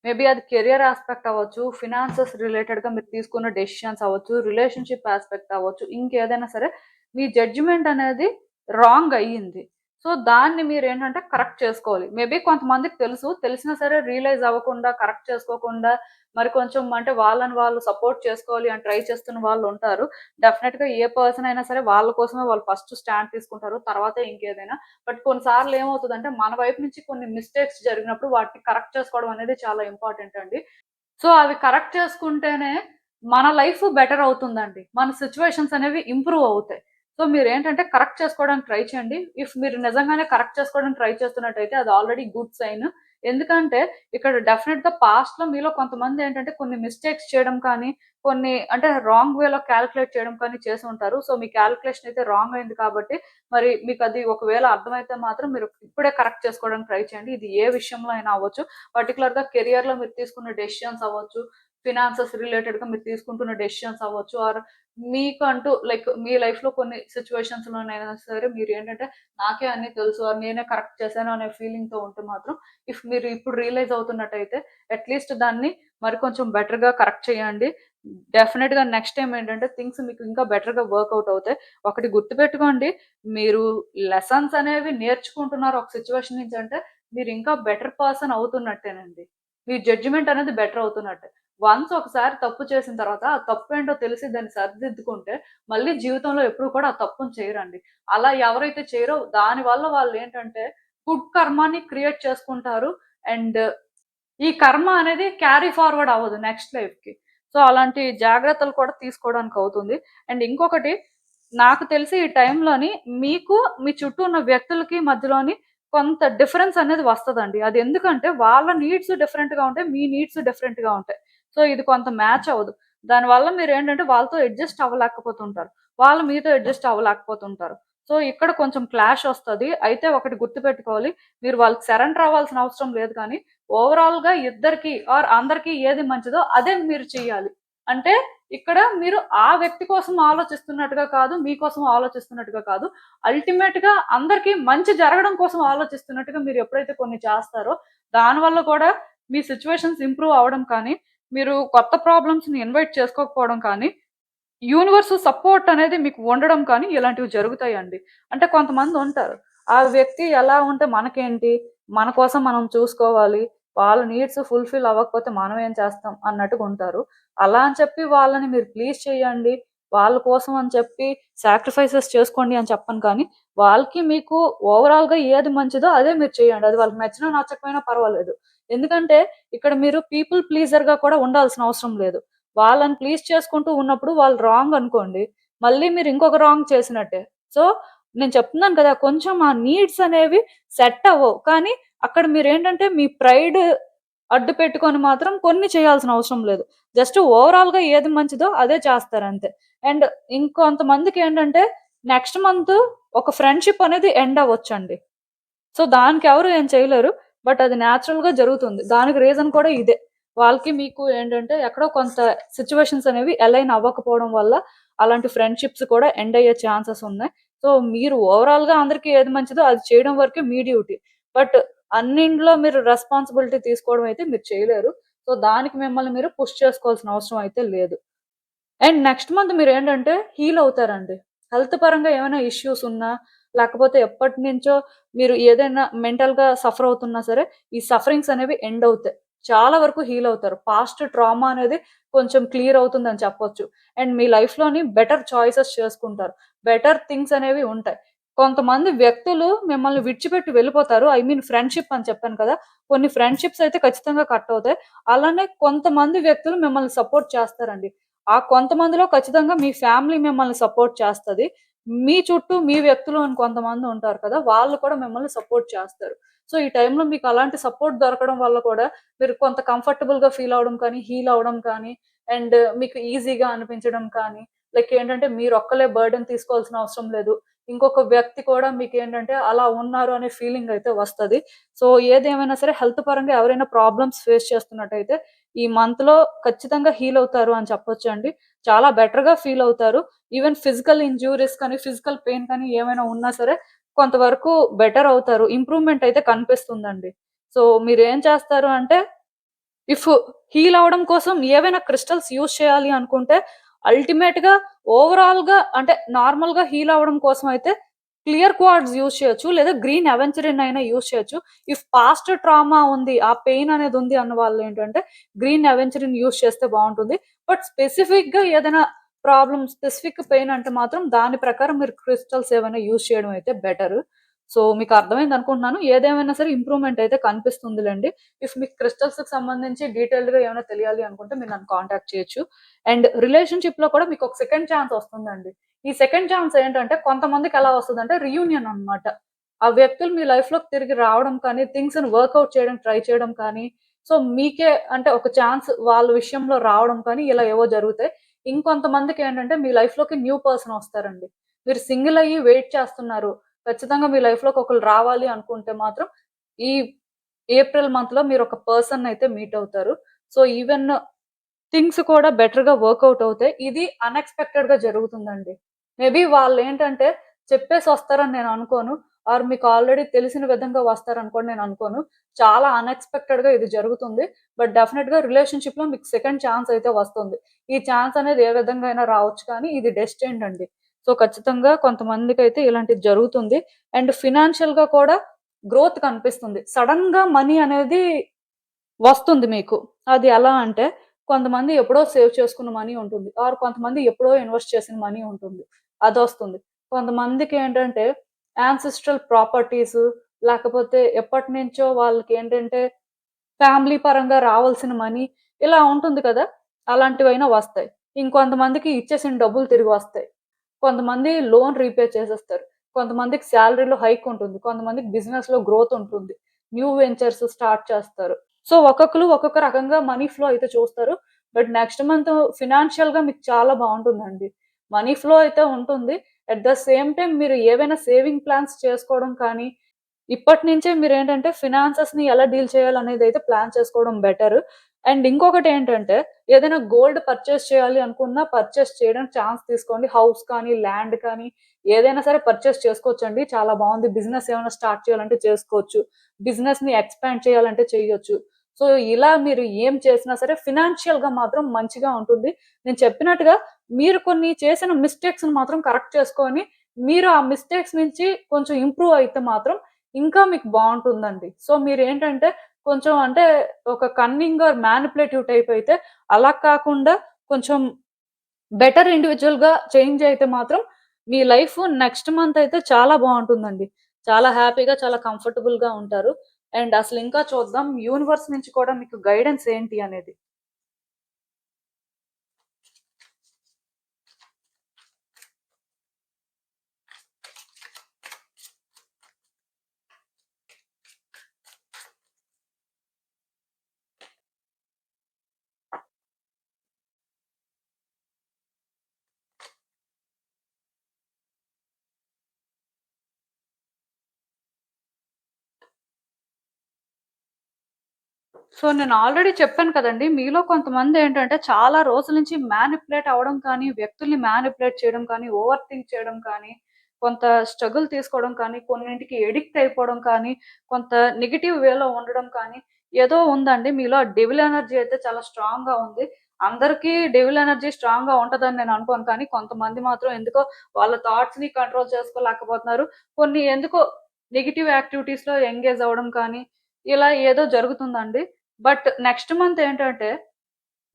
మేబీ అది కెరియర్ యాస్పెక్ట్ అవ్వచ్చు, ఫినాన్సెస్ రిలేటెడ్‌గా మీరు తీసుకున్న డెసిషన్స్ అవ్వచ్చు, రిలేషన్‌షిప్ యాస్పెక్ట్ అవ్వచ్చు, ఇంకేదైనా సరే మీ జడ్జిమెంట్ అనేది రాంగ్ అయ్యింది. సో, దాన్ని మీరేంటంటే కరెక్ట్ చేసుకోవాలి. మేబీ కొంతమందికి తెలుసు. తెలిసినా సరే రియలైజ్ అవ్వకుండా, కరెక్ట్ చేసుకోకుండా మరి కొంచెం అంటే వాళ్ళని వాళ్ళు సపోర్ట్ చేసుకోవాలి అని ట్రై చేస్తున్న వాళ్ళుంటారు. డెఫినెట్‌గా ఏ పర్సన్ అయినా సరే వాళ్ళ కోసమే వాళ్ళు ఫస్ట్ స్టాండ్ తీసుకుంటారు. తర్వాతే ఇంకేదైనా. బట్ కొన్ని సార్లు ఏమవుతదంటే మన వైపు నుంచి కొన్ని మిస్టేక్స్ జరిగినప్పుడు వాటిని కరెక్ట్ చేసుకోవడం అనేది చాలా ఇంపార్టెంట్ అండి. సో, అవి కరెక్ట్ చేసుకుంటేనే మన లైఫ్ బెటర్ అవుతుందండి. మన సిట్యుయేషన్స్ అనేవి ఇంప్రూవ్ అవుతాయి. సో, మీరేంటంటే కరెక్ట్ చేసుకోవడానికి ట్రై చేయండి. ఇఫ్ మీరు నిజంగానే కరెక్ట్ చేసుకోవడానికి ట్రై చేస్తున్నట్టయితే అది ఆల్రెడీ గుడ్ సైన్. ఎందుకంటే ఇక్కడ డెఫినిట్‌గా పాస్ట్‌లో మీలో కొంతమందేంటంటే కొన్ని మిస్టేక్స్ చేయడం కానీ, కొన్ని అంటే రాంగ్ వేలో కాలిక్యులేట్ చేయడం కానీ చేసుంటారు. సో, మీ కాలిక్యులేషన్ అయితే రాంగ్ అయింది కాబట్టి మరి మీకది ఒకవేళ అర్థమైతే మాత్రం మీరు ఇప్పుడే కరెక్ట్ చేసుకోవడానికి ట్రై చేయండి. ఇది ఏ విషయంలో అయినా అవ్వచ్చు. పర్టిక్యులర్‌గా కెరియర్‌లో మీరు తీసుకున్న డెసిషన్స్ అవ్వచ్చు, ఫినాన్సెస్ రిలేటెడ్‌గా మీరు తీసుకుంటున్న డెసిషన్స్ అవ్వచ్చు, ఆర్ మీకంటూ లైక్ మీ లైఫ్‌లో కొన్ని సిట్యుయేషన్స్‌లోనైనా సరే మీరేంటంటే నాకే అన్నీ తెలుసు, ఆర్ నేనే కరెక్ట్ చేశాను అనే ఫీలింగ్‌తో ఉంటే మాత్రం ఇఫ్ మీరు ఇప్పుడు రియలైజ్ అవుతున్నట్టయితే అట్‌లీస్ట్ దాన్ని మరి కొంచెం బెటర్‌గా కరెక్ట్ చేయండి. డెఫినిట్‌గా నెక్స్ట్ టైమ్ ఏంటంటే థింగ్స్ మీకు ఇంకా బెటర్‌గా వర్కౌట్ అవుతాయి. ఒకటి గుర్తుపెట్టుకోండి, మీరు లెసన్స్ అనేవి నేర్చుకుంటున్నారు ఒక సిట్యుయేషన్ నుంచి అంటే మీరు ఇంకా బెటర్ పర్సన్ అవుతున్నట్టేనండి. మీ జడ్జిమెంట్ అనేది బెటర్ అవుతున్నట్టే. వన్స్ ఒకసారి తప్పు చేసిన తర్వాత ఆ తప్పేంటో తెలిసి దాన్ని సరిదిద్దుకుంటే మళ్ళీ జీవితంలో ఎప్పుడు కూడా ఆ తప్పుని చేయరండి. అలా ఎవరైతే చేయరో దాని వల్ల వాళ్ళేంటంటే గుడ్ కర్మాని క్రియేట్ చేసుకుంటారు. అండ్ ఈ కర్మ అనేది క్యారీ ఫార్వర్డ్ అవ్వదు నెక్స్ట్ లైఫ్‌కి. సో, అలాంటి జాగ్రత్తలు కూడా తీసుకోవడానికి అవుతుంది. అండ్ ఇంకొకటి నాకు తెలిసి ఈ టైంలోని మీకు మీ చుట్టూ ఉన్న వ్యక్తులకి మధ్యలోని కొంత డిఫరెన్స్ అనేది వస్తదండి. అది ఎందుకంటే వాళ్ళ నీడ్స్ డిఫరెంట్‌గా ఉంటాయి. మీ నీడ్స్ డిఫరెంట్‌గా ఉంటాయి. సో, ఇది కొంత మ్యాచ్ అవ్వదు. దానివల్ల మీరేంటంటే వాళ్ళతో అడ్జస్ట్ అవ్వలేకపోతుంటారు. వాళ్ళు మీతో అడ్జస్ట్ అవ్వలేకపోతుంటారు. సో, ఇక్కడ కొంచెం క్లాష్ ఒస్తది. అయితే ఒకటి గుర్తుపెట్టుకోవాలి. మీరు వాళ్ళకి సరెండర్ అవ్వాల్సిన అవసరం లేదు కానీ ఓవరాల్‌గా ఇద్దరికీ ఆర్ అందరికీ ఏది మంచిదో అదే మీరు చెయ్యాలి. అంటే ఇక్కడ మీరు ఆ వ్యక్తి కోసం ఆలోచిస్తున్నట్టుగా కాదు, మీకోసం ఆలోచిస్తున్నట్టుగా కాదు. అల్టిమేట్‌గా అందరికి మంచి జరగడం కోసం ఆలోచిస్తున్నట్టుగా మీరు ఎప్పుడైతే కొన్ని చేస్తారో, దానివల్ల కూడా మీ సిట్యుయేషన్స్ ఇంప్రూవ్ అవ్వడం కానీ, మీరు కొత్త ప్రాబ్లమ్స్‌ని ఇన్వైట్ చేసుకోకపోవడం కానీ, యూనివర్స్ సపోర్ట్ అనేది మీకు ఉండడం కానీ ఇలాంటివి జరుగుతాయండి. అంటే కొంతమందుంటారు. ఆ వ్యక్తి ఎలా ఉంటే మనకేంటి? మన కోసం మనం చూసుకోవాలి. వాళ్ళ నీడ్స్ ఫుల్‌ఫిల్ అవ్వకపోతే మనం ఏం చేస్తాం అన్నట్టుగుంటారు. అలా అని చెప్పి వాళ్ళని మీరు ప్లీజ్ చేయండి. వాళ్ళ కోసం అని చెప్పి సాక్రిఫైసెస్ చేసుకోండి అని చెప్పను కానీ, వాళ్ళకి మీకు ఓవరాల్‌గా ఏది మంచిదో అదే మీరు చేయండి. అది వాళ్ళకి నచ్చినా నచ్చకపోయినా పర్వాలేదు. ఎందుకంటే ఇక్కడ మీరు పీపుల్ ప్లీజర్‌గా కూడా ఉండాల్సిన అవసరం లేదు. వాళ్ళని ప్లీజ్ చేసుకుంటూ ఉన్నప్పుడు వాళ్ళు రాంగ్ అనుకోండి. మళ్ళీ మీరు ఇంకొక రాంగ్ చేసినట్టే. సో, నేను చెప్తున్నాను కదా! కొంచెం ఆ నీడ్స్ అనేవి సెట్ అవ్వవు. కానీ అక్కడ మీరేంటంటే మీ ప్రైడ్ అడ్డు పెట్టుకొని మాత్రం కొన్ని చేయాల్సిన అవసరం లేదు. జస్ట్ ఓవరాల్‌గా ఏది మంచిదో అదే చేస్తారంతే. అండ్ ఇంకొంతమందికేంటంటే నెక్స్ట్ మంత్ ఒక ఫ్రెండ్‌షిప్ అనేది ఎండ్ అవ్వొచ్చండి. సో, దానికెవరు ఏం చేయలేరు. బట్ అది నేచురల్‌గా జరుగుతుంది. దానికి రీజన్ కూడా ఇదే. వాళ్ళకి మీకు ఏంటంటే ఎక్కడో కొంత సిట్యుయేషన్స్ అనేవి అలైన్ అవ్వకపోవడం వల్ల అలాంటి ఫ్రెండ్‌షిప్స్ కూడా ఎండ్ అయ్యే ఛాన్సెస్ ఉన్నాయి. సో, మీరు ఓవరాల్‌గా అందరికి ఏది మంచిదో అది చేయడం వరకే మీ డ్యూటీ. బట్ అన్నింట్లో మీరు రెస్పాన్సిబిలిటీ తీసుకోవడం అయితే మీరు చేయలేరు. సో, దానికి మిమ్మల్ని మీరు పుష్ చేసుకోవాల్సిన అవసరం అయితే లేదు. అండ్ నెక్స్ట్ మంత్ మీరేంటంటే హీల్ అవుతారండి. హెల్త్ పరంగా ఏమైనా ఇష్యూస్ ఉన్నా, లేకపోతే ఎప్పటినుంచో మీరు ఏదైనా మెంటల్‌గా సఫర్ అవుతున్నా సరే, ఈ సఫరింగ్స్ అనేవి ఎండ్ అవుతాయి. చాలా వరకు హీల్ అవుతారు. పాస్ట్ ట్రామా అనేది కొంచెం క్లియర్ అవుతుందని చెప్పొచ్చు. అండ్ మీ లైఫ్‌లోని బెటర్ చాయిసెస్ చేసుకుంటారు. బెటర్ థింగ్స్ అనేవి ఉంటాయి. కొంతమంది వ్యక్తులు మిమ్మల్ని విడిచిపెట్టి వెళ్ళిపోతారు. ఐ మీన్ ఫ్రెండ్‌షిప్ అని చెప్పాను కదా! కొన్ని ఫ్రెండ్‌షిప్స్ అయితే ఖచ్చితంగా కట్ అవుతాయి. అలానే కొంతమంది వ్యక్తులు మిమ్మల్ని సపోర్ట్ చేస్తారండి. ఆ కొంతమందిలో ఖచ్చితంగా మీ ఫ్యామిలీ మిమ్మల్ని సపోర్ట్ చేస్తది. మీ చుట్టూ మీ వ్యక్తులు అని కొంతమంది ఉంటారు కదా! వాళ్ళు కూడా మిమ్మల్ని సపోర్ట్ చేస్తారు. సో, ఈ టైంలో మీకు అలాంటి సపోర్ట్ దొరకడం వల్ల కూడా మీరు కొంత కంఫర్టబుల్‌గా ఫీల్ అవ్వడం కానీ, హీల్ అవ్వడం కానీ, అండ్ మీకు ఈజీగా అనిపించడం కానీ, లైక్ ఏంటంటే మీరొక్కలే బర్డెన్ తీసుకోవాల్సిన అవసరం లేదు. ఇంకొక వ్యక్తి కూడా మీకేంటంటే అలా ఉన్నారు అనే ఫీలింగ్ అయితే వస్తది. సో, ఏదేమైనా సరే హెల్త్ పరంగా ఎవరైనా ప్రాబ్లమ్స్ ఫేస్ చేస్తున్నట్టయితే ఈ మంత్‌లో ఖచ్చితంగా హీల్ అవుతారు అని చెప్పొచ్చండి. చాలా బెటర్‌గా ఫీల్ అవుతారు. ఈవెన్ ఫిజికల్ ఇంజ్యూరీస్ కానీ, ఫిజికల్ పెయిన్ కానీ ఏమైనా ఉన్నా సరే కొంతవరకు బెటర్ అవుతారు. ఇంప్రూవ్‌మెంట్ అయితే కనిపిస్తుందండి. సో, మీరేం చేస్తారు అంటే ఇఫ్ హీల్ అవ్వడం కోసం ఏవైనా క్రిస్టల్స్ యూజ్ చేయాలి అనుకుంటే అల్టిమేట్‌గా ఓవరాల్‌గా అంటే నార్మల్‌గా హీల్ అవ్వడం కోసం అయితే క్లియర్ క్వార్ట్జ్ యూజ్ చేయొచ్చు. లేదా గ్రీన్ అవెంచరిన్ అయినా యూజ్ చేయొచ్చు. ఇఫ్ పాస్ట్ ట్రామా ఉంది, ఆ పెయిన్ అనేది ఉంది అన్న వాళ్ళేంటంటే గ్రీన్ అవెంచరిన్ యూజ్ చేస్తే బావుంటుంది. బట్ స్పెసిఫిక్‌గా ఏదైనా స్పెసిఫిక్ పెయిన్ అంటే మాత్రం దాని ప్రకారం మీరు క్రిస్టల్స్ ఏవైనా యూజ్ చేయడం అయితే బెటరు. సో, మీకు అర్థమైందనుకుంటున్నాను. ఏదేమైనా సరే ఇంప్రూవ్‌మెంట్ అయితే కనిపిస్తుందిలెండి. ఇఫ్ మీకు క్రిస్టల్స్‌కి సంబంధించి డీటెయిల్డ్‌గా ఏమైనా తెలియాలి అనుకుంటే మీరు నన్ను కాంటాక్ట్ చేయొచ్చు. అండ్ రిలేషన్‌షిప్‌లో కూడా మీకొక సెకండ్ ఛాన్స్ వస్తుందండి. ఈ సెకండ్ ఛాన్స్ ఏంటంటే కొంతమందికెలా వస్తదంటే రీయూనియన్ అన్నమాట. ఆ వ్యక్తులు మీ లైఫ్‌లోకి తిరిగి రావడం కానీ, థింగ్స్‌ని వర్కౌట్ చేయడానికి ట్రై చేయడం కానీ, సో, మీకే అంటే ఒక ఛాన్స్ వాళ్ళ విషయంలో రావడం కానీ ఇలా ఏవో జరుగుతాయి. ఇంకొంతమందికేంటంటే మీ లైఫ్‌లోకి న్యూ పర్సన్ వస్తారండి. మీరు సింగిల్ అయ్యి వెయిట్ చేస్తున్నారు. ఖచ్చితంగా మీ లైఫ్‌లోకి ఒకళ్ళు రావాలి అనుకుంటే మాత్రం ఈ ఏప్రిల్ మంత్‌లో మీరొక పర్సన్‌నయితే మీట్ అవుతారు. సో, ఈవెన్ థింగ్స్ కూడా బెటర్‌గా వర్కౌట్ అవుతాయి. ఇది అన్‌ఎక్స్‌పెక్టెడ్‌గా జరుగుతుందండి. మేబీ వాళ్ళేంటంటే చెప్పేసొస్తారని నేను అనుకోను. ఆర్ మీకు ఆల్రెడీ తెలిసిన విధంగా వస్తారని కూడా నేను అనుకోను. చాలా అన్‌ఎక్స్‌పెక్టెడ్‌గా ఇది జరుగుతుంది. బట్ డెఫినెట్‌గా రిలేషన్‌షిప్‌లో మీకు సెకండ్ ఛాన్స్ అయితే వస్తుంది. ఈ ఛాన్స్ అనేది ఏ విధంగా అయినా రావచ్చు కానీ ఇది డెస్టిన్డ్ అండి. సో, ఖచ్చితంగా కొంతమందికైతే ఇలాంటిది జరుగుతుంది. అండ్ ఫినాన్షియల్‌గా కూడా గ్రోత్ కనిపిస్తుంది. సడెన్‌గా మనీ అనేది వస్తుంది మీకు. అది ఎలా అంటే, కొంతమంది ఎప్పుడో సేవ్ చేసుకున్న మనీ ఉంటుంది. ఆర్ కొంతమంది ఎప్పుడో ఇన్వెస్ట్ చేసిన మనీ ఉంటుంది. అదొస్తుంది. కొంతమందికేంటంటే యాన్సెస్ట్రల్ ప్రాపర్టీసు లేకపోతే ఎప్పటినుంచో వాళ్ళకేంటంటే ఫ్యామిలీ పరంగా రావాల్సిన మనీ ఇలా ఉంటుంది కదా! అలాంటివైనా వస్తాయి. ఇంకొంతమందికి ఇచ్చేసిన డబ్బులు తిరిగొస్తాయి. కొంతమంది లోన్ రీపే చేసేస్తారు. కొంతమందికి సాలరీలో హైక్ ఉంటుంది. కొంతమందికి బిజినెస్‌లో గ్రోత్ ఉంటుంది. న్యూ వెంచర్స్ స్టార్ట్ చేస్తారు. సో, ఒక్కొక్కళ్ళు ఒక్కొక్క రకంగా మనీ ఫ్లో అయితే చూస్తారు. బట్ నెక్స్ట్ మంత్ ఫినాన్షియల్‌గా మీకు చాలా బావుంటుందండి. మనీ ఫ్లో అయితే ఉంటుంది. అట్ ద సేమ్ టైమ్ మీరు ఏవైనా సేవింగ్ ప్లాన్స్ చేసుకోవడం కానీ, ఇప్పటి నుంచే మీరేంటంటే ఫినాన్సెస్‌ని ఎలా డీల్ చేయాలనేదైతే ప్లాన్ చేసుకోవడం బెటర్. అండ్ ఇంకొకటేంటంటే ఏదైనా గోల్డ్ పర్చేస్ చేయాలి అనుకున్నా పర్చేస్ చేయడానికి ఛాన్స్ తీసుకోండి. హౌస్ కానీ, ల్యాండ్ కానీ ఏదైనా సరే పర్చేస్ చేసుకోవచ్చండి. చాలా బావుంది. బిజినెస్ ఏమైనా స్టార్ట్ చేయాలంటే చేసుకోవచ్చు. బిజినెస్‌ని ఎక్స్‌పాండ్ చేయాలంటే చేయొచ్చు. సో, ఇలా మీరు ఏం చేసినా సరే ఫినాన్షియల్‌గా మాత్రం మంచిగా ఉంటుంది. నేను చెప్పినట్టుగా మీరు కొన్ని చేసిన మిస్టేక్స్‌ని మాత్రం కరెక్ట్ చేసుకొని, మీరు ఆ మిస్టేక్స్ నుంచి కొంచెం ఇంప్రూవ్ అయితే మాత్రం ఇంకా మీకు బావుంటుందండి. సో, మీరేంటంటే కొంచెం అంటే ఒక కన్నింగ్ ఆర్ మ్యానిపులేటివ్ టైప్ అయితే అలా కాకుండా కొంచెం బెటర్ ఇండివిడ్యుయల్‌గా చేంజ్ అయితే మాత్రం మీ లైఫ్ నెక్స్ట్ మంత్ అయితే చాలా బావుంటుందండి. చాలా హ్యాపీగా, చాలా కంఫర్టబుల్‌గా ఉంటారు. అండ్ అసలు ఇంకా చూద్దాం యూనివర్స్ నుంచి కూడా మీకు గైడెన్స్ ఏంటి అనేది. సో, నేను ఆల్రెడీ చెప్పాను కదండీ! మీలో కొంతమందేంటంటే చాలా రోజుల నుంచి మ్యానిపులేట్ అవ్వడం కానీ, వ్యక్తుల్ని మ్యానిపులేట్ చేయడం కానీ, ఓవర్ థింక్ చేయడం కానీ, కొంత స్ట్రగుల్ తీసుకోవడం కానీ, కొన్నింటికి ఎడిక్ట్ అయిపోవడం కానీ, కొంత నెగెటివ్ వేలో ఉండడం కానీ, ఏదో ఉందండి మీలో డెవిల్ ఎనర్జీ అయితే చాలా స్ట్రాంగ్‌గా ఉంది. అందరికీ డెవిల్ ఎనర్జీ స్ట్రాంగ్‌గా ఉంటదని నేను అనుకోను కానీ, కొంతమంది మాత్రం ఎందుకో వాళ్ళ థాట్స్‌ని కంట్రోల్ చేసుకోలేకపోతున్నారు. కొన్ని ఎందుకో నెగెటివ్ యాక్టివిటీస్‌లో ఎంగేజ్ అవ్వడం కానీ, ఇలా ఏదో జరుగుతుందండి. బట్ నెక్స్ట్ మంత్ ఏంటంటే,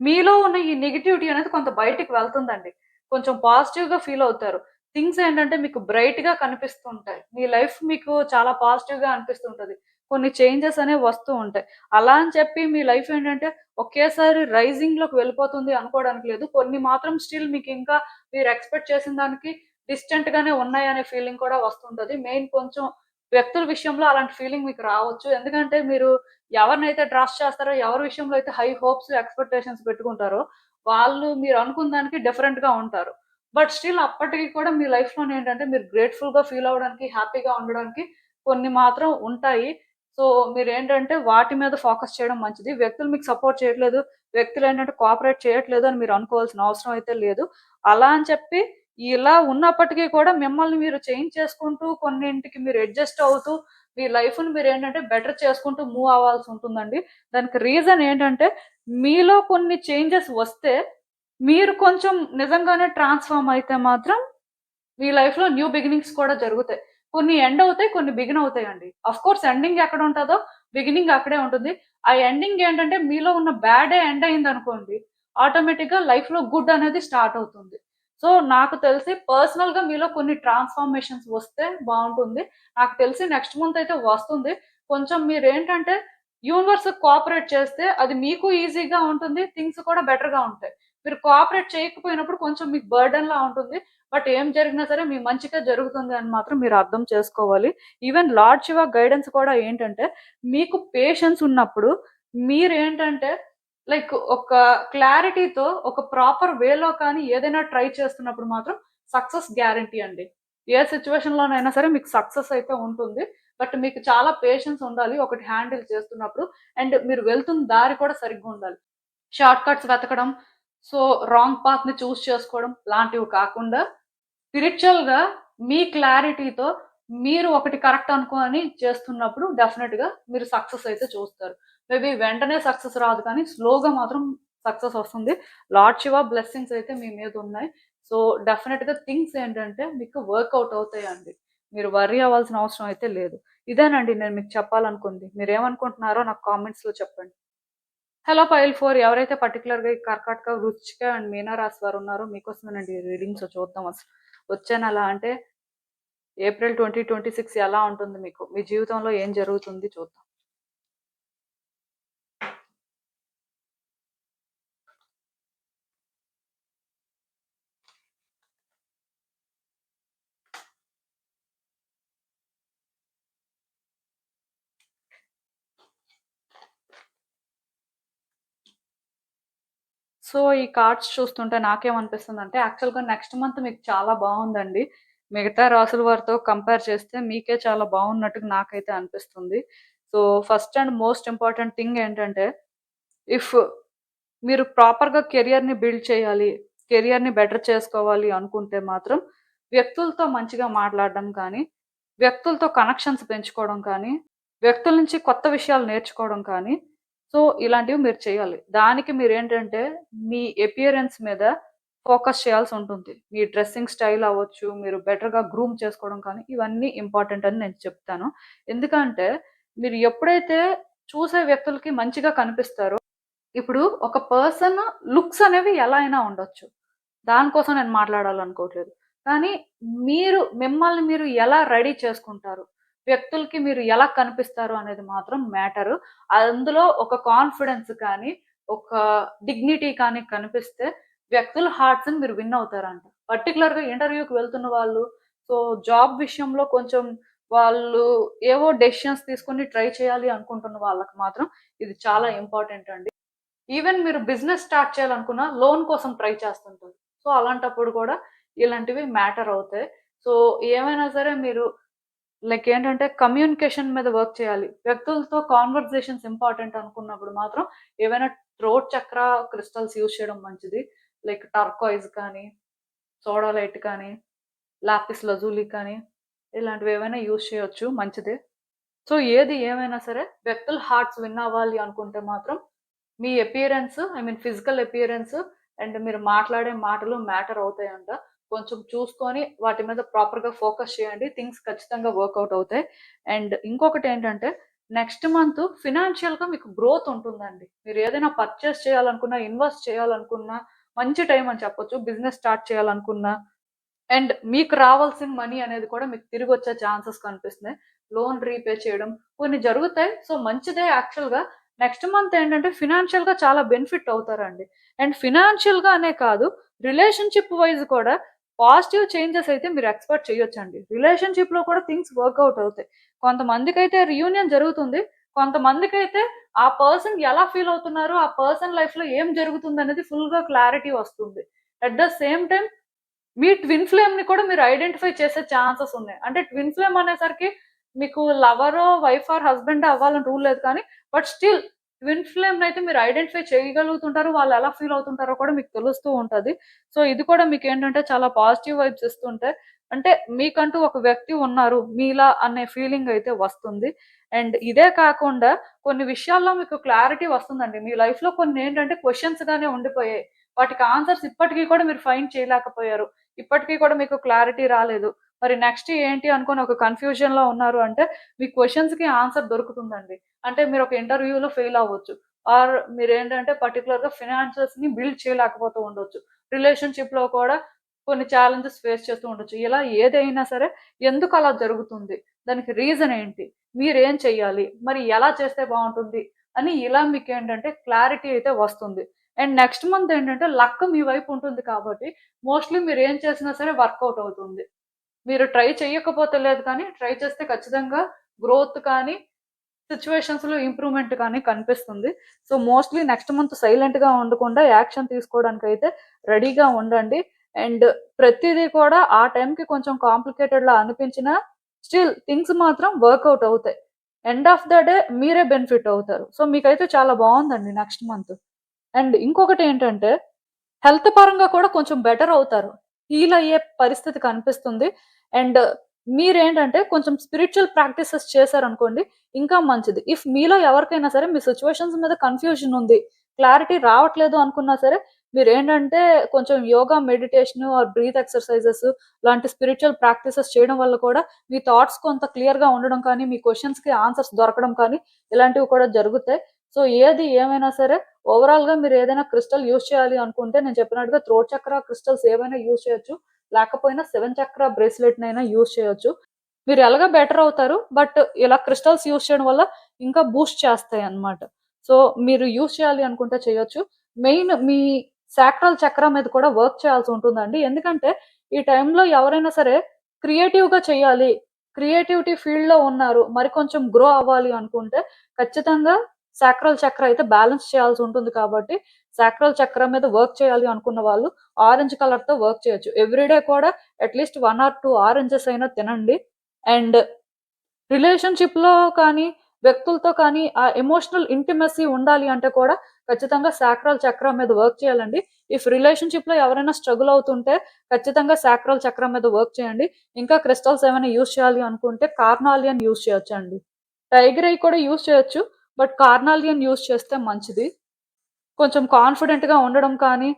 మీలో ఉన్న ఈ నెగటివిటీ అనేది కొంత బయటికి వెళ్తుందండి. కొంచెం పాజిటివ్‌గా ఫీల్ అవుతారు. థింగ్స్ ఏంటంటే మీకు బ్రైట్‌గా కనిపిస్తుంటాయి. మీ లైఫ్ మీకు చాలా పాజిటివ్‌గా అనిపిస్తుంటది. కొన్ని చేంజెస్ అనేవి వస్తూ ఉంటాయి. అలా అని చెప్పి మీ లైఫ్ ఏంటంటే ఒకేసారి రైజింగ్‌లోకి వెళ్ళిపోతుంది అనుకోవడానికి లేదు. కొన్ని మాత్రం స్టిల్ మీకింకా మీరు ఎక్స్‌పెక్ట్ చేసిన దానికి డిస్టెంట్‌గానే ఉన్నాయనే ఫీలింగ్ కూడా వస్తుంటది. మెయిన్ కొంచెం వ్యక్తుల విషయంలో అలాంటి ఫీలింగ్ మీకు రావచ్చు. ఎందుకంటే మీరు ఎవరినైతే ట్రస్ట్ చేస్తారో, ఎవరి విషయంలో అయితే హై హోప్స్, ఎక్స్‌పెక్టేషన్స్ పెట్టుకుంటారో, వాళ్ళు మీరు అనుకున్న దానికి డిఫరెంట్‌గా ఉంటారు. బట్ స్టిల్ అప్పటికి కూడా మీ లైఫ్‌లోనేంటంటే మీరు గ్రేట్‌ఫుల్‌గా ఫీల్ అవ్వడానికి, హ్యాపీగా ఉండడానికి కొన్ని మాత్రం ఉంటాయి. సో, మీరేంటంటే వాటి మీద ఫోకస్ చేయడం మంచిది. వ్యక్తులు మీకు సపోర్ట్ చేయట్లేదు, వ్యక్తులేంటంటే కోఆపరేట్ చేయట్లేదు అని మీరు అనుకోవాల్సిన అవసరం అయితే లేదు. అలా అని చెప్పి ఇలా ఉన్నప్పటికీ కూడా మిమ్మల్ని మీరు చేంజ్ చేసుకుంటూ, కొన్నింటికి మీరు అడ్జస్ట్ అవుతూ మీ లైఫ్‌ని మీరేంటంటే బెటర్ చేసుకుంటూ మూవ్ అవ్వాల్సుంటుందండి. దానికి రీజన్ ఏంటంటే, మీలో కొన్ని చేంజెస్ వస్తే, మీరు కొంచెం నిజంగానే ట్రాన్స్‌ఫార్మ్ అయితే మాత్రం, మీ లైఫ్‌లో న్యూ బిగినింగ్స్ కూడా జరుగుతాయి. కొన్ని ఎండ్ అవుతాయి, కొన్ని బిగిన్ అవుతాయండి. కోర్స్ ఎండింగ్ ఎక్కడ ఉంటదో, బిగినింగ్ అక్కడే ఉంటుంది. ఆ ఎండింగ్ ఏంటంటే మీలో ఉన్న బ్యాడే ఎండ్ అయిందనుకోండి, ఆటోమేటిక్‌గా లైఫ్‌లో గుడ్ అనేది స్టార్ట్ అవుతుంది. సో, నాకు తెలిసి పర్సనల్‌గా మీలో కొన్ని ట్రాన్స్‌ఫర్మేషన్స్ వస్తే బావుంటుంది. నాకు తెలిసి నెక్స్ట్ మంత్ అయితే వస్తుంది. కొంచెం మీరేంటంటే యూనివర్స్‌కి కోఆపరేట్ చేస్తే అది మీకు ఈజీగా ఉంటుంది. థింగ్స్ కూడా బెటర్‌గా ఉంటాయి. మీరు కోఆపరేట్ చేయకపోయినప్పుడు కొంచెం మీకు బర్డెన్‌లా ఉంటుంది. బట్ ఏం జరిగినా సరే మీ మంచికే జరుగుతుంది అని మాత్రం మీరు అర్థం చేసుకోవాలి. ఈవెన్ లార్డ్ శివ గైడెన్స్ కూడా ఏంటంటే, మీకు పేషెన్స్ ఉన్నప్పుడు మీరేంటంటే ఒక క్లారిటీతో ఒక ప్రాపర్ వేలో కానీ ఏదైనా ట్రై చేస్తున్నప్పుడు మాత్రం సక్సెస్ గ్యారంటీ అండి. ఏ సిట్యుయేషన్‌లోనైనా సరే మీకు సక్సెస్ అయితే ఉంటుంది. బట్ మీకు చాలా పేషెన్స్ ఉండాలి ఒకటి హ్యాండిల్ చేస్తున్నప్పుడు. అండ్ మీరు వెళ్తున్న దారి కూడా సరిగ్గా ఉండాలి. షార్ట్ కట్స్ వెతకడం, సో రాంగ్ పాత్‌ని చూజ్ చేసుకోవడం లాంటివి కాకుండా స్పిరిచ్యువల్‌గా మీ క్లారిటీతో మీరు ఒకటి కరెక్ట్ అనుకోని చేస్తున్నప్పుడు డెఫినెట్‌గా మీరు సక్సెస్ అయితే చూస్తారు. మేబీ వెంటనే సక్సెస్ రాదు కానీ స్లోగా మాత్రం సక్సెస్ వస్తుంది. లార్డ్ శివ బ్లెస్సింగ్స్ అయితే మీ మీద ఉన్నాయి. సో, డెఫినెట్‌గా థింగ్స్ ఏంటంటే మీకు వర్కౌట్ అవుతాయండి. మీరు వర్రీ అవ్వాల్సిన అవసరం అయితే లేదు. ఇదేనండి నేను మీకు చెప్పాలనుకుంది. మీరేమనుకుంటున్నారో నాకు కామెంట్స్‌లో చెప్పండి. హలో పైల్ 4 ఎవరైతే పర్టిక్యులర్‌గా ఈ కర్కాటక, వృశ్చిక అండ్ మీన రాశి వారు ఉన్నారో మీకోసమేనండి ఈ రీడింగ్. సో, చూద్దాం అసలు. వచ్చే నెల అంటే ఏప్రిల్ 2026 ఎలా ఉంటుంది మీకు? మీ జీవితంలో ఏం జరుగుతుంది చూద్దాం. సో, ఈ కార్డ్స్ చూస్తుంటే నాకేమనిపిస్తుందంటే యాక్చువల్‌గా నెక్స్ట్ మంత్ మీకు చాలా బావుందండి. మిగతా రాసుల వారితో కంపేర్ చేస్తే మీకే చాలా బావున్నట్టుగా నాకైతే అనిపిస్తుంది. So, first and most important thing ఏంటంటే ఇఫ్ మీరు ప్రాపర్‌గా కెరియర్‌ని బిల్డ్ చేయాలి, కెరియర్‌ని బెటర్ చేసుకోవాలి అనుకుంటే మాత్రం వ్యక్తులతో మంచిగా మాట్లాడడం కానీ, వ్యక్తులతో కనెక్షన్స్ పెంచుకోవడం కానీ, వ్యక్తుల నుంచి కొత్త విషయాలు నేర్చుకోవడం కానీ, సో, ఇలాంటివి మీరు చేయాలి. దానికి మీరేంటంటే మీ అపియరెన్స్ మీద ఫోకస్ చేయాల్సుంటుంది. మీ డ్రెస్సింగ్ స్టైల్ అవ్వచ్చు, మీరు బెటర్‌గా గ్రూమ్ చేసుకోవడం కానీ, ఇవన్నీ ఇంపార్టెంట్ అని నేను చెప్తాను. ఎందుకంటే మీరు ఎప్పుడైతే చూసే వ్యక్తులకి మంచిగా కనిపిస్తారో ఇప్పుడు ఒక పర్సన్ లుక్స్ అనేవి ఎలా అయినా ఉండొచ్చు. దానికోసం నేను మాట్లాడాలనుకోవట్లేదు. కానీ మిమ్మల్ని మీరు ఎలా రెడీ చేసుకుంటారు? వ్యక్తులకి మీరు ఎలా కనిపిస్తారు అనేది మాత్రం మ్యాటరు. అందులో ఒక కాన్ఫిడెన్స్ కానీ, ఒక డిగ్నిటీ కానీ కనిపిస్తే వ్యక్తుల హార్ట్స్‌ని మీరు విన్ అవుతారంట. పర్టిక్యులర్‌గా ఇంటర్వ్యూకి వెళ్తున్న వాళ్ళు, సో జాబ్ విషయంలో కొంచెం వాళ్ళు ఏవో డెసిషన్స్ తీసుకొని ట్రై చేయాలి అనుకుంటున్న వాళ్ళకి మాత్రం ఇది చాలా ఇంపార్టెంట్ అండి. ఈవెన్ మీరు బిజినెస్ స్టార్ట్ చేయాలనుకున్న లోన్ కోసం ట్రై చేస్తుంటారు. సో, అలాంటప్పుడు కూడా ఇలాంటివి మ్యాటర్ అవుతాయి. సో, ఏమైనా సరే మీరు ఏంటంటే కమ్యూనికేషన్ మీద వర్క్ చేయాలి. వ్యక్తులతో కాన్వర్జేషన్స్ ఇంపార్టెంట్ అనుకున్నప్పుడు మాత్రం ఏవైనా థ్రోట్ చక్ర క్రిస్టల్స్ యూజ్ చేయడం మంచిది. టర్కాయిజ్ కానీ, సోడాలైట్ కానీ, లాపిస్ లజూలి కానీ ఇలాంటివి ఏవైనా యూజ్ చేయొచ్చు మంచిదే. సో, ఏది ఏమైనా సరే వ్యక్తుల హార్ట్స్ విన్ అవ్వాలి అనుకుంటే మాత్రం మీ అపియరెన్స్ ఫిజికల్ అపియరెన్స్ అండ్ మీరు మాట్లాడే మాటలు మ్యాటర్ అవుతాయంట. కొంచెం చూసుకొని వాటి మీద ప్రాపర్‌గా ఫోకస్ చేయండి. థింగ్స్ ఖచ్చితంగా వర్కౌట్ అవుతాయి. అండ్ ఇంకొకటేంటంటే నెక్స్ట్ మంత్ ఫినాన్షియల్‌గా మీకు గ్రోత్ ఉంటుందండి. మీరు ఏదైనా పర్చేస్ చేయాలనుకున్నా, ఇన్వెస్ట్ చేయాలనుకున్నా మంచి టైం అని చెప్పొచ్చు. బిజినెస్ స్టార్ట్ చేయాలనుకున్నా అండ్ మీకు రావాల్సిన మనీ అనేది కూడా మీకు తిరిగొచ్చే ఛాన్సెస్ కనిపిస్తున్నాయి. లోన్ రీపే చేయడం కొన్ని జరుగుతాయి. సో, మంచిదే యాక్చువల్‌గా. నెక్స్ట్ మంత్ ఏంటంటే ఫినాన్షియల్‌గా చాలా బెనిఫిట్ అవుతారండి. అండ్ ఫినాన్షియల్‌గా అనే కాదు రిలేషన్‌షిప్ వైస్ కూడా పాజిటివ్ చేంజెస్ అయితే మీరు ఎక్స్‌పెక్ట్ చేయొచ్చండి. రిలేషన్‌షిప్‌లో కూడా థింగ్స్ వర్కౌట్ అవుతాయి. కొంతమందికైతే రీయూనియన్ జరుగుతుంది. కొంతమందికైతే ఆ పర్సన్ ఎలా ఫీల్ అవుతున్నారు, ఆ పర్సన్ లైఫ్‌లో ఏం జరుగుతుందనేది ఫుల్‌గా క్లారిటీ వస్తుంది. At the same time me twin ఫ్లేమ్‌ని కూడా మీరు ఐడెంటిఫై చేసే ఛాన్సెస్ ఉన్నాయి. అంటే ట్విన్ ఫ్లేమ్ అనేసరికి మీకు లవరో, వైఫ్ ఆర్ హస్బాండే అవ్వాలని రూల్ లేదు కానీ, బట్ స్టిల్ ట్విన్ ఫ్లేమ్‌నయితే మీరు ఐడెంటిఫై చేయగలుగుతుంటారు. వాళ్ళు ఎలా ఫీల్ అవుతుంటారో కూడా మీకు తెలుస్తూ ఉంటది. సో, ఇది కూడా మీకేంటంటే చాలా పాజిటివ్ వైబ్స్ ఇస్తుంటాయి. అంటే మీకంటూ ఒక వ్యక్తి ఉన్నారు. మీలా అనే ఫీలింగ్ అయితే వస్తుంది. అండ్ ఇదే కాకుండా కొన్ని విషయాల్లో మీకు క్లారిటీ వస్తుందండి. మీ లైఫ్‌లో కొన్నేంటంటే క్వెషన్స్‌గానే ఉండిపోయాయి. వాటికి ఆన్సర్స్ ఇప్పటికి కూడా మీరు ఫైండ్ చేయలేకపోయారు. ఇప్పటికి కూడా మీకు క్లారిటీ రాలేదు. మరి నెక్స్ట్ ఏంటి అనుకోని ఒక కన్‌ఫ్యూజన్‌లో ఉన్నారు అంటే, మీ క్వెషన్స్‌కి ఆన్సర్ దొరుకుతుందండి. అంటే మీరు ఒక ఇంటర్వ్యూలో ఫెయిల్ అవ్వచ్చు. ఆర్ మీరేంటంటే పర్టిక్యులర్‌గా ఫినాన్సెస్‌ని బిల్డ్ చేయలేకపోతూ ఉండొచ్చు. రిలేషన్‌షిప్‌లో కూడా కొన్ని ఛాలెంజెస్ ఫేస్ చేస్తూ ఉండొచ్చు. ఇలా ఏదైనా సరే ఎందుకలా జరుగుతుంది? దానికి రీజన్ ఏంటి? మీరేం చెయ్యాలి? మరి ఎలా చేస్తే బావుంటుంది? అని ఇలా మీకేంటంటే క్లారిటీ అయితే వస్తుంది. అండ్ నెక్స్ట్ మంత్ ఏంటంటే లక్ మీ వైపు ఉంటుంది కాబట్టి మోస్ట్‌లీ మీరేం చేసినా సరే వర్కౌట్ అవుతుంది. మీరు ట్రై చెయ్యకపోతే లేదు కానీ, ట్రై చేస్తే ఖచ్చితంగా గ్రోత్ కానీ, సిట్యుయేషన్స్‌లో ఇంప్రూవ్‌మెంట్ కానీ కనిపిస్తుంది. సో, మోస్ట్‌లీ నెక్స్ట్ మంత్ సైలెంట్‌గా ఉండకుండా యాక్షన్ తీసుకోవడానికైతే రెడీగా ఉండండి. అండ్ ప్రతీదీ కూడా ఆ టైంకి కొంచెం కాంప్లికేటెడ్‌లా అనిపించినా, స్టిల్ థింగ్స్ మాత్రం వర్కౌట్ అవుతాయి. ఎండ్ ఆఫ్ ద డే మీరే బెనిఫిట్ అవుతారు. సో, మీకైతే చాలా బావుందండి నెక్స్ట్ మంత్. అండ్ ఇంకొకటేంటంటే హెల్త్ పరంగా కూడా కొంచెం బెటర్ అవుతారు. హీల్ అయ్యే పరిస్థితి కనిపిస్తుంది. అండ్ మీరేంటంటే కొంచెం స్పిరిచ్యువల్ ప్రాక్టీసెస్ చేశారనుకోండి ఇంకా మంచిది. ఇఫ్ మీలో ఎవరికైనా సరే మీ సిట్యుయేషన్స్ మీద కన్‌ఫ్యూజన్ ఉంది. క్లారిటీ రావట్లేదు అనుకున్నా సరే మీరేంటంటే కొంచెం yoga, meditation or breath exercises లాంటి స్పిరిచ్యువల్ ప్రాక్టీసెస్ చేయడం వల్ల కూడా మీ థాట్స్ కొంత క్లియర్‌గా ఉండడం కానీ, మీ క్వెషన్స్‌కి ఆన్సర్స్ దొరకడం కానీ ఇలాంటివి కూడా జరుగుతాయి. సో, ఏది ఏమైనా సరే ఓవరాల్‌గా మీరేదైనా క్రిస్టల్ యూజ్ చేయాలి అనుకుంటే నేను చెప్పినట్టుగా థ్రోట్ చక్ర క్రిస్టల్స్ ఏవైనా యూజ్ చేయొచ్చు. లేకపోయినా 7 చక్ర బ్రేస్‌లెట్‌నైనా యూజ్ చేయొచ్చు. మీరు ఎలాగో బెటర్ అవుతారు. బట్ ఇలా క్రిస్టల్స్ యూజ్ చేయడం వల్ల ఇంకా బూస్ట్ చేస్తాయన్నమాట. సో, మీరు యూజ్ చేయాలి అనుకుంటే చేయొచ్చు. మెయిన్ మీ సాక్రల్ చక్ర మీద కూడా వర్క్ చేయాల్సి ఉంటుందండి. ఎందుకంటే ఈ టైంలో ఎవరైనా సరే క్రియేటివ్‌గా చేయాలి. క్రియేటివిటీ ఫీల్డ్‌లో ఉన్నారు. మరి కొంచెం గ్రో అవ్వాలి అనుకుంటే ఖచ్చితంగా సాక్రల్ చక్ర అయితే బ్యాలెన్స్ చేయాల్సి ఉంటుంది కాబట్టి, సాక్రల్ చక్ర మీద వర్క్ చేయాలి అనుకున్న వాళ్ళు ఆరెంజ్ కలర్‌తో వర్క్ చేయొచ్చు. ఎవ్రీ డే కూడా అట్‌లీస్ట్ 1 ఆర్ 2 ఆరెంజెస్ అయినా తినండి. అండ్ రిలేషన్‌షిప్‌లో కానీ, వ్యక్తులతో కానీ ఆ ఎమోషనల్ ఇంటిమసీ ఉండాలి అంటే కూడా ఖచ్చితంగా సాక్రల్ చక్ర మీద వర్క్ చేయాలండి. ఇఫ్ రిలేషన్‌షిప్‌లో ఎవరైనా స్ట్రగుల్ అవుతుంటే ఖచ్చితంగా సాక్రల్ చక్ర మీద వర్క్ చేయండి. ఇంకా క్రిస్టల్స్ ఏమైనా యూజ్ చేయాలి అనుకుంటే కార్నాలియన్ యూజ్ చేయొచ్చండి. టైగర్ ఐ కూడా యూజ్ చేయొచ్చు. బట్ కార్నాలియన్ యూజ్ చేస్తే మంచిది. కొంచెం కాన్ఫిడెంట్‌గా ఉండడం కానీ,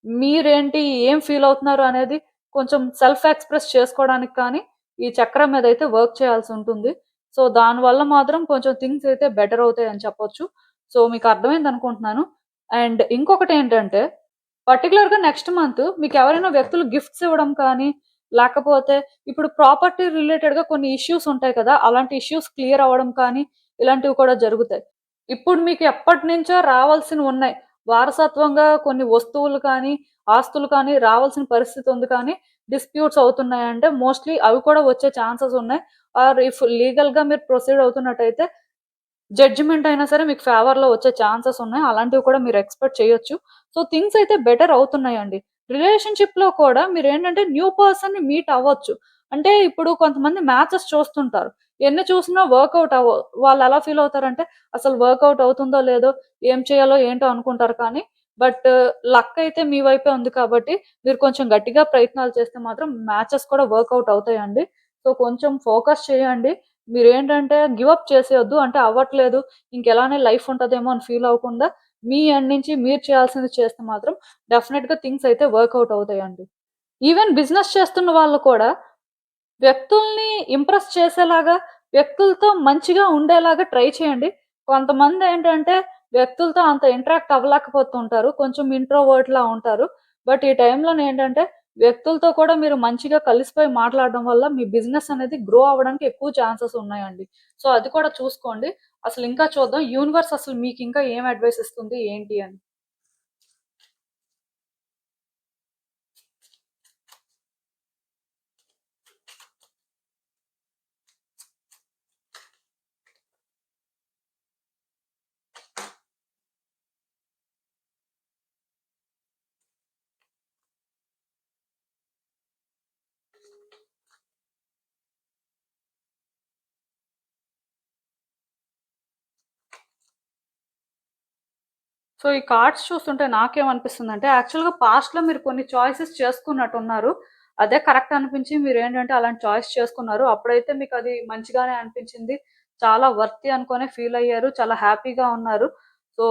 మీరేంటి, ఏం ఫీల్ అవుతున్నారు అనేది కొంచెం సెల్ఫ్ ఎక్స్‌ప్రెస్ చేసుకోవడానికి కానీ, ఈ చక్రం మీదైతే వర్క్ చేయాల్సుంటుంది. సో, దానివల్ల మాత్రం కొంచెం థింగ్స్ అయితే బెటర్ అవుతాయని చెప్పొచ్చు. సో, మీకు అర్థమైందనుకుంటున్నాను. అండ్ ఇంకొకటేంటంటే, పర్టిక్యులర్‌గా నెక్స్ట్ మంత్ మీకెవరైనా వ్యక్తులు గిఫ్ట్స్ ఇవ్వడం కానీ, లేకపోతే ఇప్పుడు ప్రాపర్టీ రిలేటెడ్‌గా కొన్ని ఇష్యూస్ ఉంటాయి కదా! అలాంటి ఇష్యూస్ క్లియర్ అవ్వడం కానీ, ఇలాంటివి కూడా జరుగుతాయి. ఇప్పుడు మీకు ఎప్పటినుంచో రావాల్సినవున్నాయి. వారసత్వంగా కొన్ని వస్తువులు కానీ, ఆస్తులు కానీ రావాల్సిన పరిస్థితి ఉంది కానీ, డిస్ప్యూట్స్ అవుతున్నాయంటే మోస్ట్‌లీ అవి కూడా వచ్చే ఛాన్సెస్ ఉన్నాయి. ఆర్ ఇఫ్ లీగల్‌గా మీరు ప్రొసీడ్ అవుతున్నట్టయితే జడ్జిమెంట్ అయినా సరే మీకు ఫేవర్‌లో వచ్చే ఛాన్సెస్ ఉన్నాయి. అలాంటివి కూడా మీరు ఎక్స్‌పెక్ట్ చేయొచ్చు. సో, థింగ్స్ అయితే బెటర్ అవుతున్నాయండి. రిలేషన్‌షిప్‌లో కూడా మీరేంటంటే న్యూ పర్సన్‌ని మీట్ అవ్వచ్చు. అంటే ఇప్పుడు కొంతమంది మ్యాచెస్ చూస్తుంటారు. ఎన్ని చూసినా వర్కౌట్ అవ్వవు. వాళ్ళెలా ఫీల్ అవుతారంటే అసలు వర్కౌట్ అవుతుందో లేదో, ఏం చేయాలో ఏంటో అనుకుంటారు కానీ, బట్ లక్ అయితే మీ వైపే ఉంది కాబట్టి మీరు కొంచెం గట్టిగా ప్రయత్నాలు చేస్తే మాత్రం మ్యాచెస్ కూడా వర్కౌట్ అవుతాయండి. సో, కొంచెం ఫోకస్ చేయండి. మీరేంటంటే గివ్ అప్ చేసేయొద్దు. అంటే అవ్వట్లేదు, ఇంకెలానే లైఫ్ ఉంటదేమో అని ఫీల్ అవ్వకుండా, మీ ఎండ్ నుంచి మీరు చేయాల్సింది చేస్తే మాత్రం డెఫినెట్‌గా థింగ్స్ అయితే వర్కౌట్ అవుతాయండి. ఈవెన్ బిజినెస్ చేస్తున్న వాళ్ళు కూడా వ్యక్తుల్ని ఇంప్రెస్ చేసేలాగా, వ్యక్తులతో మంచిగా ఉండేలాగా ట్రై చేయండి. కొంతమందేంటంటే వ్యక్తులతో అంత ఇంటరాక్ట్ అవ్వలేకపోతుంటారు. కొంచెం ఇంట్రోవర్ట్‌లా ఉంటారు. బట్ ఈ టైంలోనేంటంటే వ్యక్తులతో కూడా మీరు మంచిగా కలిసిపోయి మాట్లాడడం వల్ల మీ బిజినెస్ అనేది గ్రో అవ్వడానికి ఎక్కువ ఛాన్సెస్ ఉన్నాయండి. సో, అది కూడా చూసుకోండి. అసలింకా చూద్దాం యూనివర్స్ అసలు మీకింకా ఏం అడ్వైస్ ఇస్తుంది ఏంటి అని. సో, ఈ కార్డ్స్ చూస్తుంటే నాకేమనిపిస్తుందంటే, యాక్చువల్‌గా పాస్ట్‌లో మీరు కొన్ని చాయిసెస్ చేసుకున్నట్టున్నారు. అదే కరెక్ట్ అనిపించి మీరేంటంటే అలాంటి చాయిస్ చేసుకున్నారు. అప్పుడైతే మీకది మంచిగానే అనిపించింది. చాలా వర్తీ అనుకోనే ఫీల్ అయ్యారు. చాలా హ్యాపీగా ఉన్నారు. సో,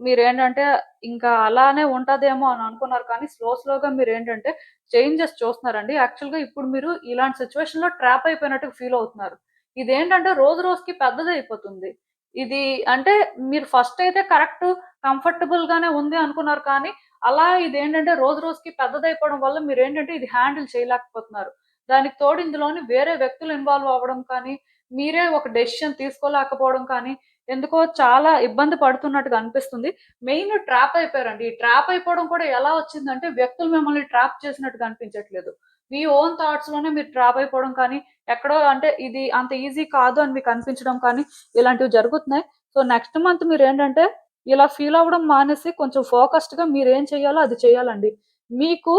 మీరేంటంటే ఇంకా అలానే ఉంటదేమో అని అనుకున్నారు కానీ స్లోగా మీరేంటంటే చేంజెస్ చూస్తున్నారండి. యాక్చువల్‌గా ఇప్పుడు మీరు ఇలాంటి సిట్యుయేషన్‌లో ట్రాప్ అయిపోయినట్టుగా ఫీల్ అవుతున్నారు. ఇదేంటంటే రోజు రోజుకి పెద్దదయిపోతుంది. ఇది అంటే మీరు ఫస్ట్ అయితే కరెక్ట్ కంఫర్టబుల్‌గానే ఉంది అనుకున్నారు కానీ, అలా ఇదేంటంటే రోజు రోజుకి పెద్దదయిపోవడం వల్ల మీరేంటంటే ఇది హ్యాండిల్ చేయలేకపోతున్నారు. దానికి తోడు ఇందులోని వేరే వ్యక్తులు ఇన్వాల్వ్ అవ్వడం కానీ, మీరే ఒక డెసిషన్ తీసుకోలేకపోవడం కానీ, ఎందుకో చాలా ఇబ్బంది పడుతున్నట్టుగా అనిపిస్తుంది. మెయిన్ ట్రాప్ అయిపోయారండి. ఈ ట్రాప్ అయిపోవడం కూడా ఎలా వచ్చిందంటే వ్యక్తులు మిమ్మల్ని ట్రాప్ చేసినట్టుగా అనిపించట్లేదు. మీ ఓన్ థాట్స్‌లోనే మీరు ట్రాప్ అయిపోవడం కానీ, ఎక్కడో అంటే ఇది అంత ఈజీ కాదు అని మీకు అనిపించడం కానీ, ఇలాంటివి జరుగుతున్నాయి. సో, నెక్స్ట్ మంత్ మీరేంటంటే ఇలా ఫీల్ అవ్వడం మానేసి కొంచెం ఫోకస్డ్‌గా మీరేం చేయాలో అది చేయాలండి. మీకు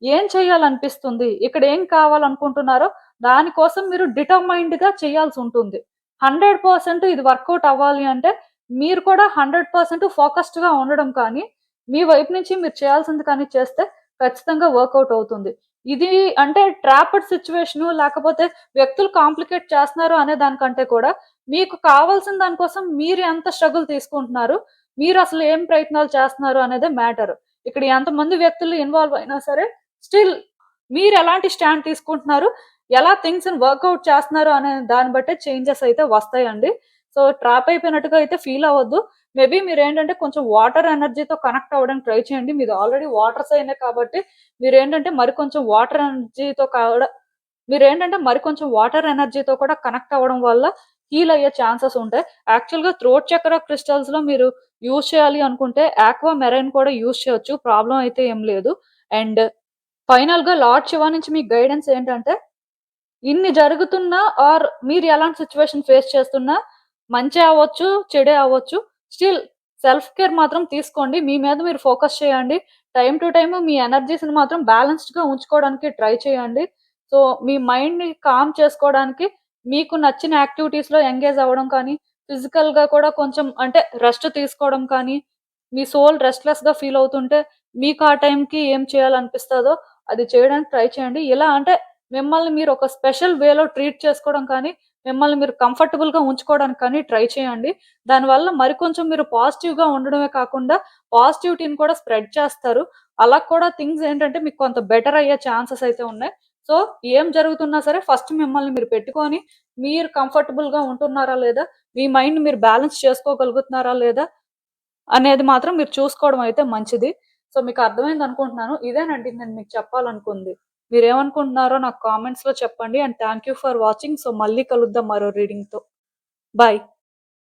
ఏం చేయాలనిపిస్తుంది? ఇక్కడ ఏం కావాలనుకుంటున్నారో దాని కోసం మీరు డిటర్మైన్డ్‌గా చేయాల్సుంటుంది. 100% ఇది వర్కౌట్ అవ్వాలి అంటే, మీరు కూడా 100% ఫోకస్డ్‌గా ఉండడం కానీ, మీ వైపు నుంచి మీరు చేయాల్సింది కానీ చేస్తే ఖచ్చితంగా వర్కౌట్ అవుతుంది. ఇది అంటే ట్రాప్డ్ సిట్యుయేషను లేకపోతే వ్యక్తులు కాంప్లికేట్ చేస్తున్నారు అనే దానికంటే కూడా, మీకు కావాల్సిన దాని కోసం మీరు ఎంత స్ట్రగుల్ తీసుకుంటున్నారు, మీరసలు ఏం ప్రయత్నాలు చేస్తున్నారు అనేదే మ్యాటర్. ఇక్కడ ఎంతమంది వ్యక్తులు ఇన్వాల్వ్ అయినా సరే, స్టిల్ మీరెలాంటి స్టాండ్ తీసుకుంటున్నారు, ఎలా థింగ్స్‌ని వర్కౌట్ చేస్తున్నారు అనే దాన్ని బట్టే చేంజెస్ అయితే వస్తాయండి. సో, ట్రాప్ అయిపోయినట్టుగా అయితే ఫీల్ అవ్వద్దు. మేబీ మీరేంటంటే కొంచెం వాటర్ ఎనర్జీతో కనెక్ట్ అవ్వడానికి ట్రై చేయండి. మీది ఆల్రెడీ వాటర్ సైనే కాబట్టి మీరేంటంటే మరి కొంచెం వాటర్ ఎనర్జీతో కూడా మరి కొంచెం వాటర్ ఎనర్జీతో కూడా కనెక్ట్ అవ్వడం వల్ల హీల్ అయ్యే ఛాన్సెస్ ఉంటాయి. యాక్చువల్‌గా థ్రోట్ చక్ర క్రిస్టల్స్‌లో మీరు యూజ్ చేయాలి అనుకుంటే ఆక్వా మెరైన్ కూడా యూజ్ చేయొచ్చు. ప్రాబ్లమ్ అయితే ఏం లేదు. అండ్ ఫైనల్‌గా లార్డ్ శివ నుంచి మీకు గైడెన్స్ ఏంటంటే ఇన్ని జరుగుతున్నా మీరు ఎలాంటి సిట్యుయేషన్ ఫేస్ చేస్తున్నా మంచే అవ్వచ్చు, చెడే అవ్వచ్చు. స్టిల్ సెల్ఫ్ కేర్ మాత్రం తీసుకోండి. మీ మీద మీరు ఫోకస్ చేయండి. టైమ్ టు టైమ్ మీ ఎనర్జీస్‌ని మాత్రం బ్యాలెన్స్డ్‌గా ఉంచుకోవడానికి ట్రై చేయండి. సో, మీ మైండ్‌ని కామ్ చేసుకోవడానికి మీకు నచ్చిన యాక్టివిటీస్‌లో ఎంగేజ్ అవ్వడం కానీ, ఫిజికల్‌గా కూడా కొంచెం అంటే రెస్ట్ తీసుకోవడం కానీ, మీ సోల్ రెస్ట్‌లెస్‌గా ఫీల్ అవుతుంటే మీకు ఆ టైంకి ఏం చేయాలనిపిస్తదో అది చేయడానికి ట్రై చేయండి. ఇలా అంటే మిమ్మల్ని మీరు ఒక స్పెషల్ వేలో ట్రీట్ చేసుకోవడం కానీ, మిమ్మల్ని మీరు కంఫర్టబుల్‌గా ఉంచుకోవడానికి కానీ ట్రై చేయండి. దానివల్ల మరికొంచెం మీరు పాజిటివ్‌గా ఉండడమే కాకుండా, పాజిటివిటీని కూడా స్ప్రెడ్ చేస్తారు. అలా కూడా థింగ్స్ ఏంటంటే మీకు కొంత బెటర్ అయ్యే ఛాన్సెస్ అయితే ఉన్నాయి. సో, ఏం జరుగుతున్నా సరే ఫస్ట్ మిమ్మల్ని మీరు పెట్టుకొని, మీరు కంఫర్టబుల్‌గా ఉంటున్నారా లేదా? మీ మైండ్‌ని మీరు బ్యాలెన్స్ చేసుకోగలుగుతున్నారా లేదా? అనేది మాత్రం మీరు చూసుకోవడం అయితే మంచిది. సో, మీకు అర్థమైందనుకుంటున్నాను. ఇదేనండి నేను మీకు చెప్పాలనుకుంది. మీరేమనుకుంటున్నారో నాకు కామెంట్స్‌లో చెప్పండి. And thank you for watching. So, మళ్ళీ కలుద్దాం మరో రీడింగ్‌తో. బై.